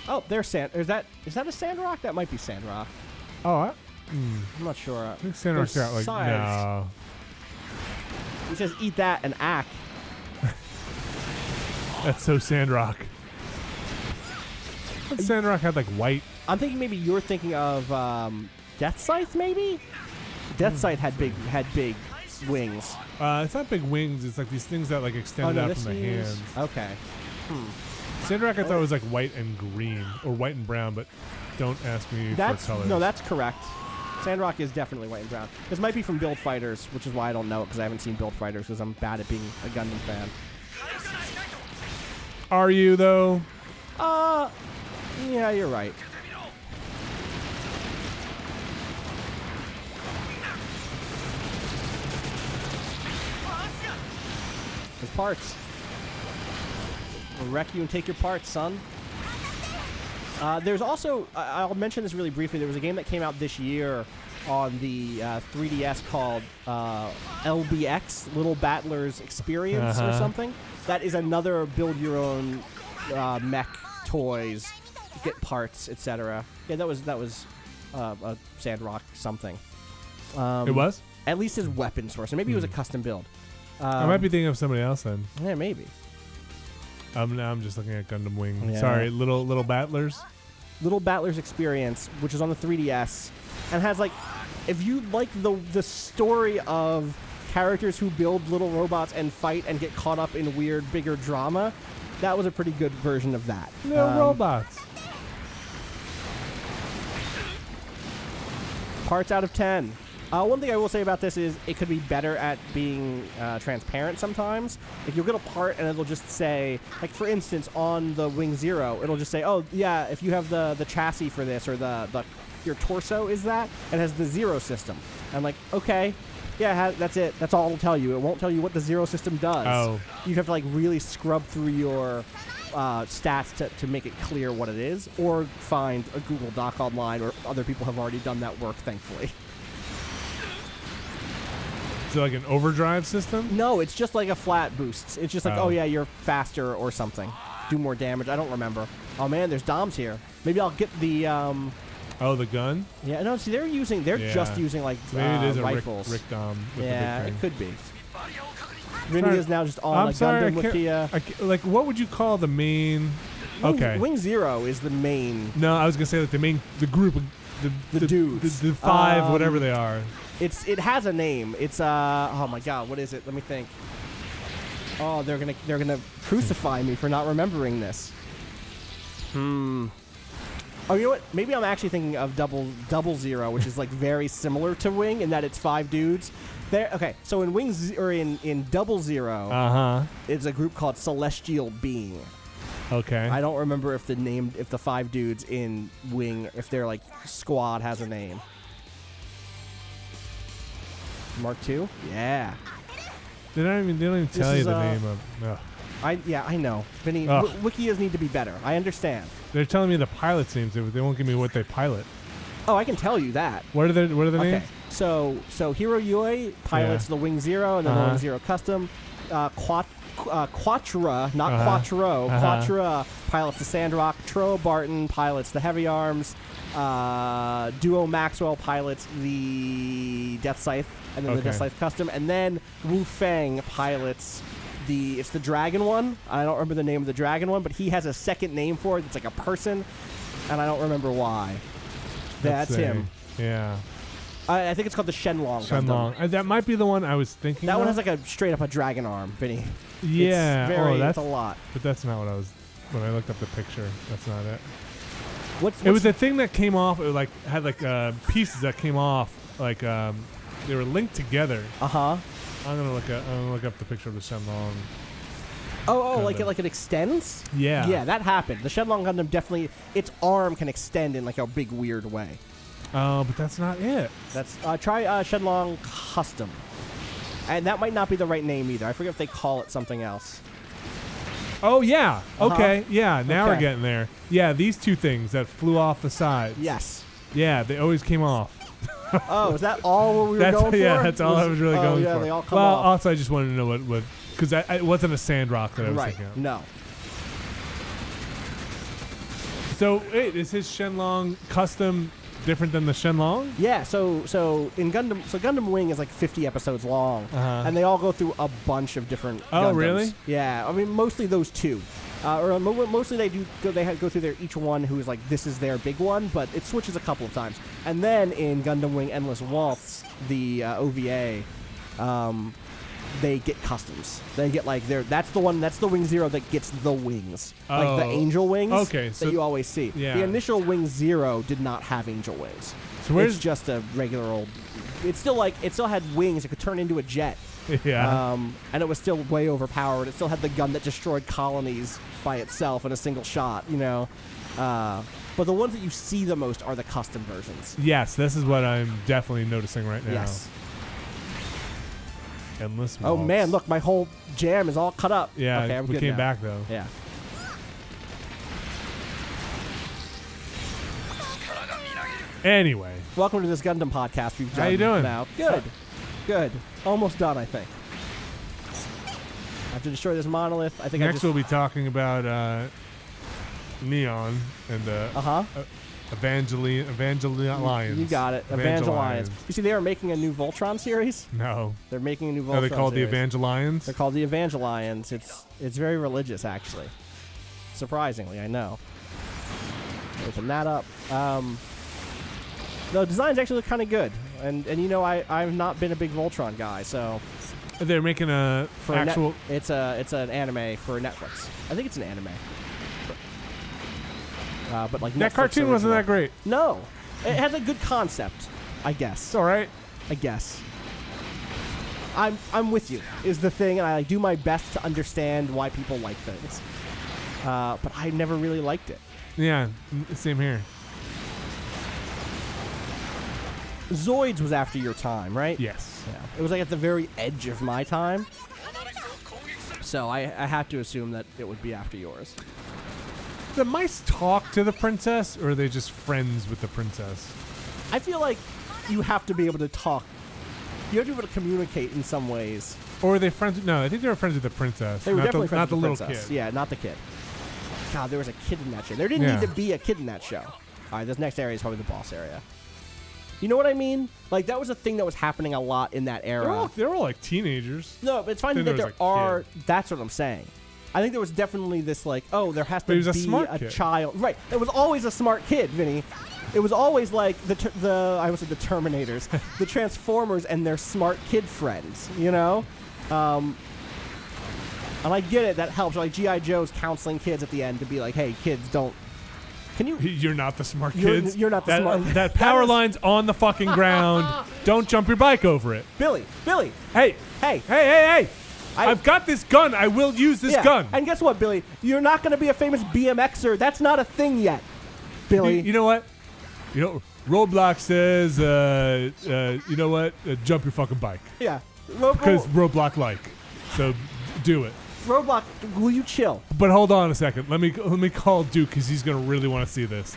Speaker 1: Oh, there's sand. Is that a Sandrock? That might be Sandrock.
Speaker 2: Oh,
Speaker 1: I'm not sure.
Speaker 2: I think Sandrock's got like no.
Speaker 1: He says eat that and act.
Speaker 2: That's so Sandrock. But Sandrock had like white.
Speaker 1: I'm thinking maybe you're thinking of Death Scythe, maybe? Death Scythe had big wings.
Speaker 2: It's not big wings. It's like these things that like extend out from the hands.
Speaker 1: Okay.
Speaker 2: Sandrock I thought was like white and green or white and brown, but don't ask me for colors.
Speaker 1: No, that's correct. Sandrock is definitely white and brown. This might be from Build Fighters, which is why I don't know it because I haven't seen Build Fighters because I'm bad at being a Gundam fan.
Speaker 2: Are you though?
Speaker 1: Yeah, you're right. There's parts. We'll wreck you and take your parts, son. There's also, I'll mention this really briefly, there was a game that came out this year on the 3DS called LBX, Little Battlers Experience or something. That is another build your own mech toys, get parts, etc. Yeah, that was a Sandrock something.
Speaker 2: It was?
Speaker 1: At least his weapon source. Or maybe it was a custom build.
Speaker 2: I might be thinking of somebody else then.
Speaker 1: Yeah, maybe.
Speaker 2: Now I'm just looking at Gundam Wing.
Speaker 1: Yeah.
Speaker 2: Sorry, little battlers.
Speaker 1: Little Battlers Experience, which is on the 3DS, and has like, if you like the story of characters who build little robots and fight and get caught up in weird, bigger drama, that was a pretty good version of that.
Speaker 2: Little robots.
Speaker 1: Parts out of 10. One thing I will say about this is it could be better at being transparent sometimes. Like you'll get a part and it'll just say, like for instance, on the Wing Zero, it'll just say, oh yeah, if you have the chassis for this or your torso is that, it has the Zero system. And like, okay, yeah, that's it. That's all it'll tell you. It won't tell you what the Zero system does.
Speaker 2: Oh.
Speaker 1: You have to like really scrub through your stats to make it clear what it is, or find a Google Doc online, or other people have already done that work, thankfully.
Speaker 2: Is it like an overdrive system?
Speaker 1: No, it's just like a flat boost. It's just like, oh yeah, you're faster or something. Do more damage. I don't remember. Oh man, there's DOMs here. Maybe I'll get the
Speaker 2: Oh, the gun?
Speaker 1: yeah, no, see they're just using like
Speaker 2: So maybe it is a
Speaker 1: rifles.
Speaker 2: Rick Dom with
Speaker 1: Yeah,
Speaker 2: the
Speaker 1: it
Speaker 2: big thing.
Speaker 1: could be. Vinny is now just on
Speaker 2: I'm
Speaker 1: a
Speaker 2: sorry,
Speaker 1: Gundam with the
Speaker 2: like what would you call the main
Speaker 1: Wing Zero is the main.
Speaker 2: No, I was gonna say like the group of
Speaker 1: The dudes.
Speaker 2: the five, whatever they are.
Speaker 1: It has a name. It's oh my god, what is it? Let me think. Oh, they're gonna crucify me for not remembering this. Oh, you know what? Maybe I'm actually thinking of Double Zero, which is like very similar to Wing in that it's 5 dudes. Okay, so in in Double Zero, it's a group called Celestial Being.
Speaker 2: Okay.
Speaker 1: I don't remember if the 5 dudes in Wing, if their like squad has a name. Mark II? Yeah.
Speaker 2: They don't even tell you the name of. No.
Speaker 1: I know. Vinny, Wikias need to be better. I understand.
Speaker 2: They're telling me the pilots' names, but they won't give me what they pilot.
Speaker 1: Oh, I can tell you that.
Speaker 2: What are the names?
Speaker 1: Okay. So Hero Yui pilots the Wing Zero and then the Wing Zero Custom. Quattro, not Quattro. Quattro pilots the Sandrock. Tro Barton pilots the Heavy Arms. Duo Maxwell pilots the Death Scythe and then the Death Scythe Custom. And then Wu Feng pilots it's the Dragon one. I don't remember the name of the Dragon one, but he has a second name for it. It's like a person, and I don't remember why. That's him.
Speaker 2: Yeah.
Speaker 1: I think it's called the Shenlong.
Speaker 2: That might be the one I was thinking
Speaker 1: That
Speaker 2: of.
Speaker 1: one has like a straight up a dragon arm, Vinny.
Speaker 2: Yeah.
Speaker 1: It's a lot.
Speaker 2: But that's not what I was... When I looked up the picture, that's not it.
Speaker 1: What's
Speaker 2: it was a thing that came off. It had pieces that came off. They were linked together.
Speaker 1: Uh-huh.
Speaker 2: I'm gonna look up the picture of the Shenlong.
Speaker 1: Oh, like it extends?
Speaker 2: Yeah.
Speaker 1: Yeah, that happened. The Shenlong Gundam definitely, its arm can extend in like a big weird way.
Speaker 2: Oh, but that's not it.
Speaker 1: That's try Shenlong Custom. And that might not be the right name either. I forget if they call it something else.
Speaker 2: Oh, yeah. Okay. Yeah, now we're getting there. Yeah, these two things that flew off the sides.
Speaker 1: Yes.
Speaker 2: Yeah, they always came off.
Speaker 1: Oh, is that all we were going for?
Speaker 2: Yeah, that's all I was really going for.
Speaker 1: Yeah, they all come off.
Speaker 2: Also, I just wanted to know what because it wasn't a Sandrock that I was thinking of.
Speaker 1: No.
Speaker 2: So, wait, is his Shenlong Custom different than the Shenlong?
Speaker 1: Yeah, so in Gundam Wing is like 50 episodes long, and they all go through a bunch of different Gundams.
Speaker 2: Oh, really?
Speaker 1: Yeah, I mean mostly those two, or mostly they go through each one who is like this is their big one, but it switches a couple of times. And then in Gundam Wing Endless Waltz, the OVA, they get customs. They get that's the Wing Zero that gets the wings, like the angel wings that you always see.
Speaker 2: Yeah.
Speaker 1: The initial Wing Zero did not have angel wings. So it's just a regular old. It still had wings. It could turn into a jet.
Speaker 2: Yeah.
Speaker 1: And it was still way overpowered. It still had the gun that destroyed colonies by itself in a single shot. But the ones that you see the most are the custom versions.
Speaker 2: Yes, this is what I'm definitely noticing right now.
Speaker 1: Yes.
Speaker 2: Endless Waltz.
Speaker 1: Oh man, look, my whole jam is all cut up.
Speaker 2: Yeah,
Speaker 1: okay,
Speaker 2: we came back though.
Speaker 1: Yeah.
Speaker 2: Anyway,
Speaker 1: welcome to this Gundam podcast. We've done
Speaker 2: How you doing?
Speaker 1: now. Good. Almost done, I think. I have to destroy this monolith. I think
Speaker 2: next we'll be talking about Neon and Evangelions.
Speaker 1: You got it. Evangelions. You see, they are making a new Voltron series.
Speaker 2: No.
Speaker 1: They're making a new Voltron
Speaker 2: Are they called
Speaker 1: series.
Speaker 2: the Evangelions?
Speaker 1: They're called the Evangelions. It's very religious, actually. Surprisingly, I know. Open that up. The designs actually look kind of good, and I've not been a big Voltron guy, so.
Speaker 2: They're making
Speaker 1: it's an anime for Netflix. I think it's an anime. But like
Speaker 2: that
Speaker 1: Netflix
Speaker 2: cartoon
Speaker 1: original.
Speaker 2: wasn't that great.
Speaker 1: No, it has a good concept, I guess.
Speaker 2: It's all right.
Speaker 1: I guess. I'm with you is the thing, and I do my best to understand why people like things. But I never really liked it.
Speaker 2: Yeah, same here.
Speaker 1: Zoids was after your time, right?
Speaker 2: Yes.
Speaker 1: Yeah. It was like at the very edge of my time. So I had to assume that it would be after yours.
Speaker 2: The mice talk to the princess, or are they just friends with the princess?
Speaker 1: I feel like you have to be able to talk. You have to be able to communicate in some ways.
Speaker 2: Or are they friends? No, I think they were friends with the princess.
Speaker 1: They were definitely friends with the
Speaker 2: little
Speaker 1: princess.
Speaker 2: kid.
Speaker 1: Yeah, not the kid. God, there was a kid in that show. There didn't need to be a kid in that show. All right, this next area is probably the boss area. You know what I mean? Like, that was a thing that was happening a lot in that era.
Speaker 2: They're all like teenagers.
Speaker 1: No, but it's fine that there are. That's what I'm saying. I think there was definitely this, like, there has to be a child. Right. It was always a smart kid, Vinny. It was always like I would say the Terminators, the Transformers and their smart kid friends, And I get it. That helps. Like, G.I. Joe's counseling kids at the end to be like, hey, kids, don't.
Speaker 2: You're not the smart kids.
Speaker 1: You're not the smart.
Speaker 2: That power line's on the fucking ground. Don't jump your bike over it.
Speaker 1: Billy.
Speaker 2: Hey. I've got this gun. I will use this gun.
Speaker 1: And guess what, Billy? You're not going to be a famous BMXer. That's not a thing yet, Billy.
Speaker 2: You know what? Roblox says, you know what? Jump your fucking bike.
Speaker 1: Yeah.
Speaker 2: Because Roblox So do it.
Speaker 1: Roblox, will you chill?
Speaker 2: But hold on a second. Let me call Duke because he's going to really want to see this.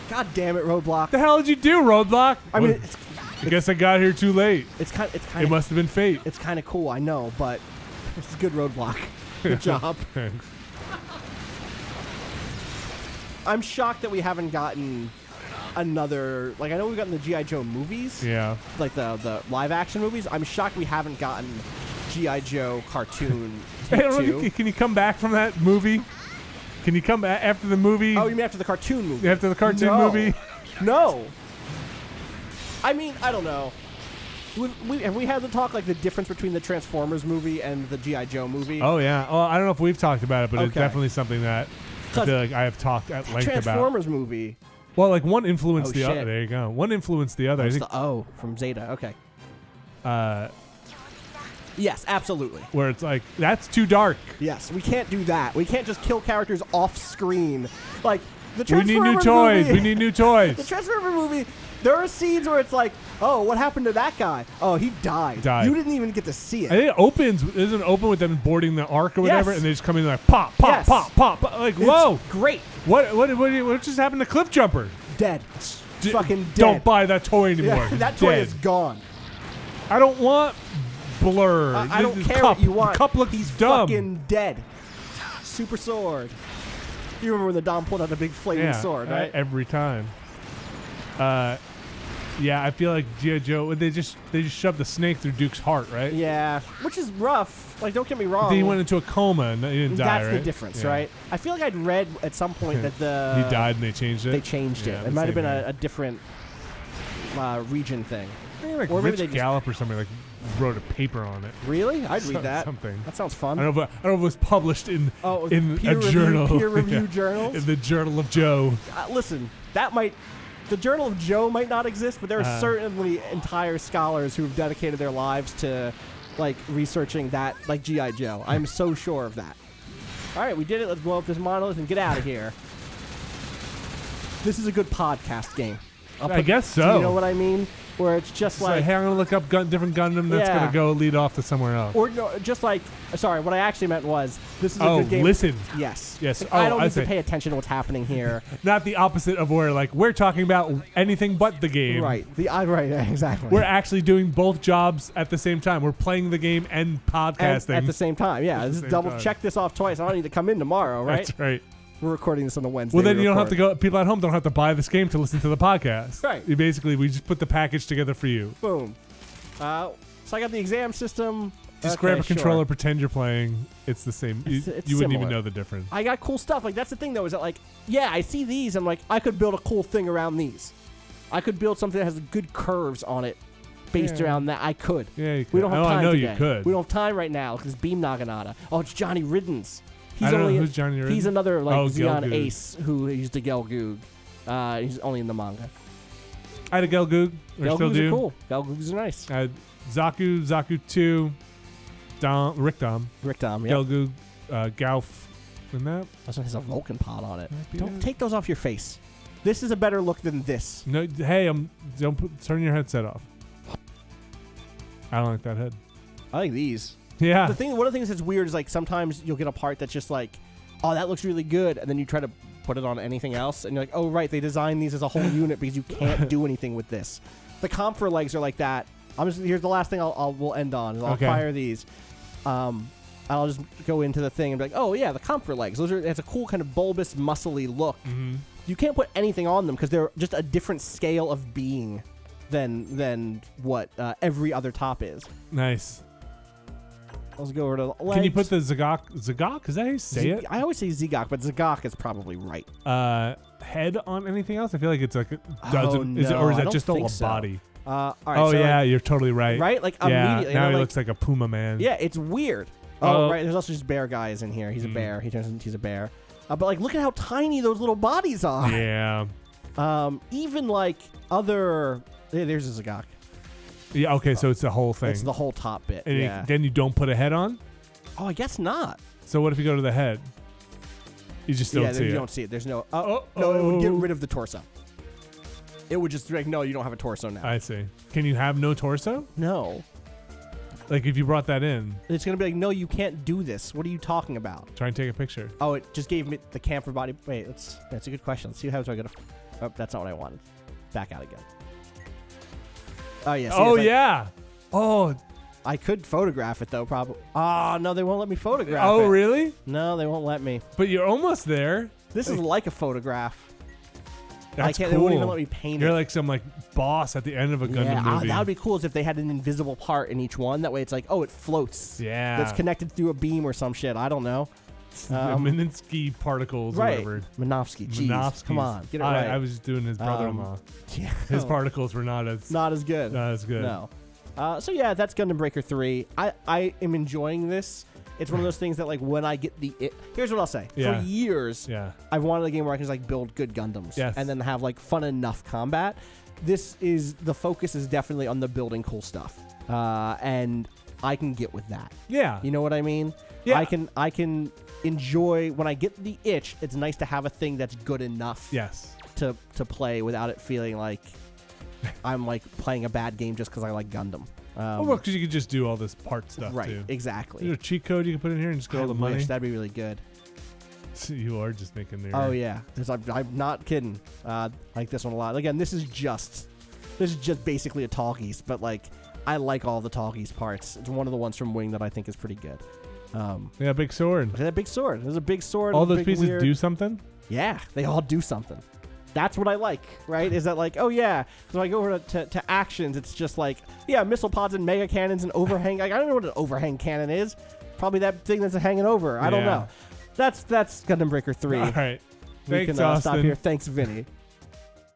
Speaker 1: God damn it, Roblox.
Speaker 2: The hell did you do, Roblox?
Speaker 1: I mean,
Speaker 2: I guess I got here too late.
Speaker 1: It
Speaker 2: must have been fate.
Speaker 1: It's kind of cool, I know, but it's a good roadblock. Good job.
Speaker 2: Thanks.
Speaker 1: I'm shocked that we haven't gotten another. Like, I know we've gotten the G.I. Joe movies.
Speaker 2: Yeah.
Speaker 1: Like the live action movies. I'm shocked we haven't gotten G.I. Joe cartoon.
Speaker 2: Hey, can you come back from that movie? Can you come back after the movie?
Speaker 1: Oh, you mean after the cartoon movie?
Speaker 2: After the cartoon movie?
Speaker 1: No. I mean, I don't know. Have we had the talk, like, the difference between the Transformers movie and the G.I. Joe movie?
Speaker 2: Oh, yeah. Well, I don't know if we've talked about it, but it's definitely something that I feel like I have talked at length about.
Speaker 1: Transformers movie.
Speaker 2: Well, like, one influenced the other. There you go. One influenced the other.
Speaker 1: Oh, it's the O from Zeta. Okay. Yes, absolutely.
Speaker 2: Where it's like, that's too dark.
Speaker 1: Yes, we can't do that. We can't just kill characters off screen. Like, the
Speaker 2: We need new toys. We need new toys.
Speaker 1: The Transformer movie, there are scenes where it's like, oh, what happened to that guy? Oh, he died. You didn't even get to see it.
Speaker 2: I think it opens, doesn't it open with them boarding the ark or whatever, and they just come in like pop, pop, pop, pop, pop. Like, whoa.
Speaker 1: It's great.
Speaker 2: What just happened to Cliff Jumper?
Speaker 1: Dead. Fucking dead.
Speaker 2: Don't buy that toy anymore.
Speaker 1: Yeah, that toy is gone.
Speaker 2: I don't want Blur.
Speaker 1: I don't care what you want.
Speaker 2: The cup looks
Speaker 1: He's
Speaker 2: dumb.
Speaker 1: fucking dead. Super sword. You remember when the Dom pulled out a big flaming sword, right?
Speaker 2: Every time. Yeah, I feel like G.I. Joe, they just shoved the snake through Duke's heart, right?
Speaker 1: Yeah, which is rough. Like, don't get me wrong.
Speaker 2: Then he went into a coma and he didn't die, right?
Speaker 1: That's the difference, right? I feel like I'd read at some point that
Speaker 2: he died and they changed it.
Speaker 1: They changed it. It might have been a different region thing.
Speaker 2: Like or Rich Gallup or somebody like wrote a paper on it.
Speaker 1: Really? I'd read that.
Speaker 2: Something.
Speaker 1: That sounds fun.
Speaker 2: I don't know if it was published in a journal.
Speaker 1: Peer-reviewed journals?
Speaker 2: In the Journal of Joe.
Speaker 1: Listen, the Journal of Joe might not exist, but there are certainly entire scholars who have dedicated their lives to, like, researching that, like G.I. Joe. I'm so sure of that. All right, we did it. Let's blow up this monolith and get out of here. This is a good podcast game.
Speaker 2: I guess so.
Speaker 1: Do you know what I mean? Where it's just like,
Speaker 2: hey, I'm going to look up different Gundam that's going to go lead off to somewhere else.
Speaker 1: Or no, just like, sorry, what I actually meant was, this is a good game.
Speaker 2: Listen.
Speaker 1: Yes.
Speaker 2: Like,
Speaker 1: I don't need to pay attention to what's happening here.
Speaker 2: Not the opposite of where, like, we're talking about anything but the game.
Speaker 1: Right. Right, exactly.
Speaker 2: We're actually doing both jobs at the same time. We're playing the game and podcasting.
Speaker 1: At the same time, yeah. This is check this off twice. I don't need to come in tomorrow, right?
Speaker 2: That's right.
Speaker 1: We're recording this on the Wednesday.
Speaker 2: Well, then you don't have to go. People at home don't have to buy this game to listen to the podcast.
Speaker 1: Right.
Speaker 2: We just put the package together for you.
Speaker 1: Boom. So I got the exam system.
Speaker 2: Just grab a controller, pretend you're playing. It's the same.
Speaker 1: It's
Speaker 2: you wouldn't even know the difference.
Speaker 1: I got cool stuff. Like, that's the thing, though, is that, like, yeah, I see these. I'm like, I could build a cool thing around these. I could build something that has good curves on it based around that. I could.
Speaker 2: Yeah, you could.
Speaker 1: We don't have time today.
Speaker 2: You could.
Speaker 1: We don't have time right now because Beam Naginata. Oh, it's Johnny Riddens.
Speaker 2: I don't know who's Johnny Riddens.
Speaker 1: He's another Xeon ace who used to Gelgoog. He's only in the manga.
Speaker 2: I had a Gelgoog.
Speaker 1: Gelgoogs are cool. Gelgoogs are nice.
Speaker 2: I had Zaku 2, Rickdom,
Speaker 1: yeah.
Speaker 2: Gelgoog, Gauf, and that.
Speaker 1: Also has a Vulcan pod on it. Don't take those off your face. This is a better look than this.
Speaker 2: No, hey, turn your headset off. I don't like that head.
Speaker 1: I like these.
Speaker 2: Yeah.
Speaker 1: One of the things that's weird is, like, sometimes you'll get a part that's just like, oh, that looks really good, and then you try to put it on anything else, and you're like, oh, right, they designed these as a whole unit because you can't do anything with this. The Comfort legs are like that. Here's the last thing we'll end on. I'll fire these. I'll just go into the thing and be like, oh yeah, the Comfort legs. It's a cool kind of bulbous, muscly look.
Speaker 2: Mm-hmm.
Speaker 1: You can't put anything on them because they're just a different scale of being than what every other top is.
Speaker 2: Nice.
Speaker 1: Let's go over to the legs.
Speaker 2: Can you put the Zagok? Zagok? Is that how you say it?
Speaker 1: I always say Zigok, but Zagok is probably right.
Speaker 2: Head on anything else? I feel like it's like
Speaker 1: no,
Speaker 2: is that just all a
Speaker 1: so.
Speaker 2: body?
Speaker 1: All right,
Speaker 2: yeah, you're totally right.
Speaker 1: Right? Like,
Speaker 2: yeah,
Speaker 1: immediately.
Speaker 2: now he looks like a puma man.
Speaker 1: Yeah, it's weird. Oh, right. There's also just bear guys in here. He's a bear. He's a bear. But, like, look at how tiny those little bodies are.
Speaker 2: Yeah.
Speaker 1: Even, like, other... There's a Zagok.
Speaker 2: Yeah, okay, so it's the whole thing.
Speaker 1: It's the whole top bit,
Speaker 2: and then you don't put a head on?
Speaker 1: Oh, I guess not.
Speaker 2: So what if you go to the head? You just don't see it.
Speaker 1: You don't see it. There's no... No, it would get rid of the torso. It would just be like, no, you don't have a torso now.
Speaker 2: I see. Can you have no torso?
Speaker 1: No.
Speaker 2: Like, if you brought that in.
Speaker 1: It's going to be like, no, you can't do this. What are you talking about?
Speaker 2: Try and take a picture.
Speaker 1: Oh, it just gave me the camphor body. Wait, that's a good question. Let's see how do I get a... Oh, that's not what I wanted. Back out again. Oh, yeah. See,
Speaker 2: Oh,
Speaker 1: it's like-
Speaker 2: yeah. Oh,
Speaker 1: I could photograph it, though, probably. Oh, no, they won't let me photograph it.
Speaker 2: oh, really?
Speaker 1: No, they won't let me.
Speaker 2: But you're almost there.
Speaker 1: This is like a photograph.
Speaker 2: That's
Speaker 1: They
Speaker 2: cool.
Speaker 1: won't even let me paint
Speaker 2: You're
Speaker 1: it.
Speaker 2: like some like boss at the end of a Gundam
Speaker 1: Yeah,
Speaker 2: movie.
Speaker 1: that would be cool if they had an invisible part in each one. That way it's like, oh, it floats.
Speaker 2: Yeah.
Speaker 1: That's connected through a beam or some shit. I don't know.
Speaker 2: Minsky particles or
Speaker 1: Right.
Speaker 2: whatever.
Speaker 1: Minovsky. Jeez.
Speaker 2: Minovsky's.
Speaker 1: Come on. Get it right.
Speaker 2: I was doing his brother-in-law.
Speaker 1: Yeah.
Speaker 2: His particles were not as
Speaker 1: Not as good.
Speaker 2: good.
Speaker 1: No. So yeah, that's Gundam Breaker 3. I am enjoying this. It's one of those things that like when I get here's what I'll say.
Speaker 2: Yeah.
Speaker 1: For years,
Speaker 2: Yeah.
Speaker 1: I've wanted a game where I can just like build good Gundams
Speaker 2: Yes.
Speaker 1: and then have like fun enough combat. The focus is definitely on the building cool stuff. And I can get with that.
Speaker 2: Yeah.
Speaker 1: You know what I mean?
Speaker 2: Yeah.
Speaker 1: I can enjoy when I get the itch. It's nice to have a thing that's good enough
Speaker 2: Yes.
Speaker 1: to play without it feeling like I'm like playing a bad game just because I like Gundam.
Speaker 2: Well, because you could just do all this part stuff
Speaker 1: Right,
Speaker 2: too.
Speaker 1: exactly.
Speaker 2: There's a cheat code you can put in here and just get all the money.
Speaker 1: That'd be really good.
Speaker 2: So you are just making their.
Speaker 1: Oh yeah, I'm not kidding. Like this one a lot. Again, this is just basically a talkies, but like I like all the talkies parts. It's one of the ones from Wing that I think is pretty good.
Speaker 2: Yeah, big sword.
Speaker 1: That big sword. There's a big sword.
Speaker 2: All
Speaker 1: and a
Speaker 2: those
Speaker 1: big
Speaker 2: pieces
Speaker 1: weird-
Speaker 2: do something.
Speaker 1: Yeah, they all do something. That's what I like, right? Is that like, oh yeah. So I go over to actions. It's just like, yeah, missile pods and mega cannons and overhang. Like, I don't know what an overhang cannon is. Probably that thing that's hanging over. I don't
Speaker 2: Yeah.
Speaker 1: know. That's Gundam Breaker 3.
Speaker 2: All right.
Speaker 1: We
Speaker 2: Thanks,
Speaker 1: can
Speaker 2: Austin.
Speaker 1: stop here. Thanks, Vinny.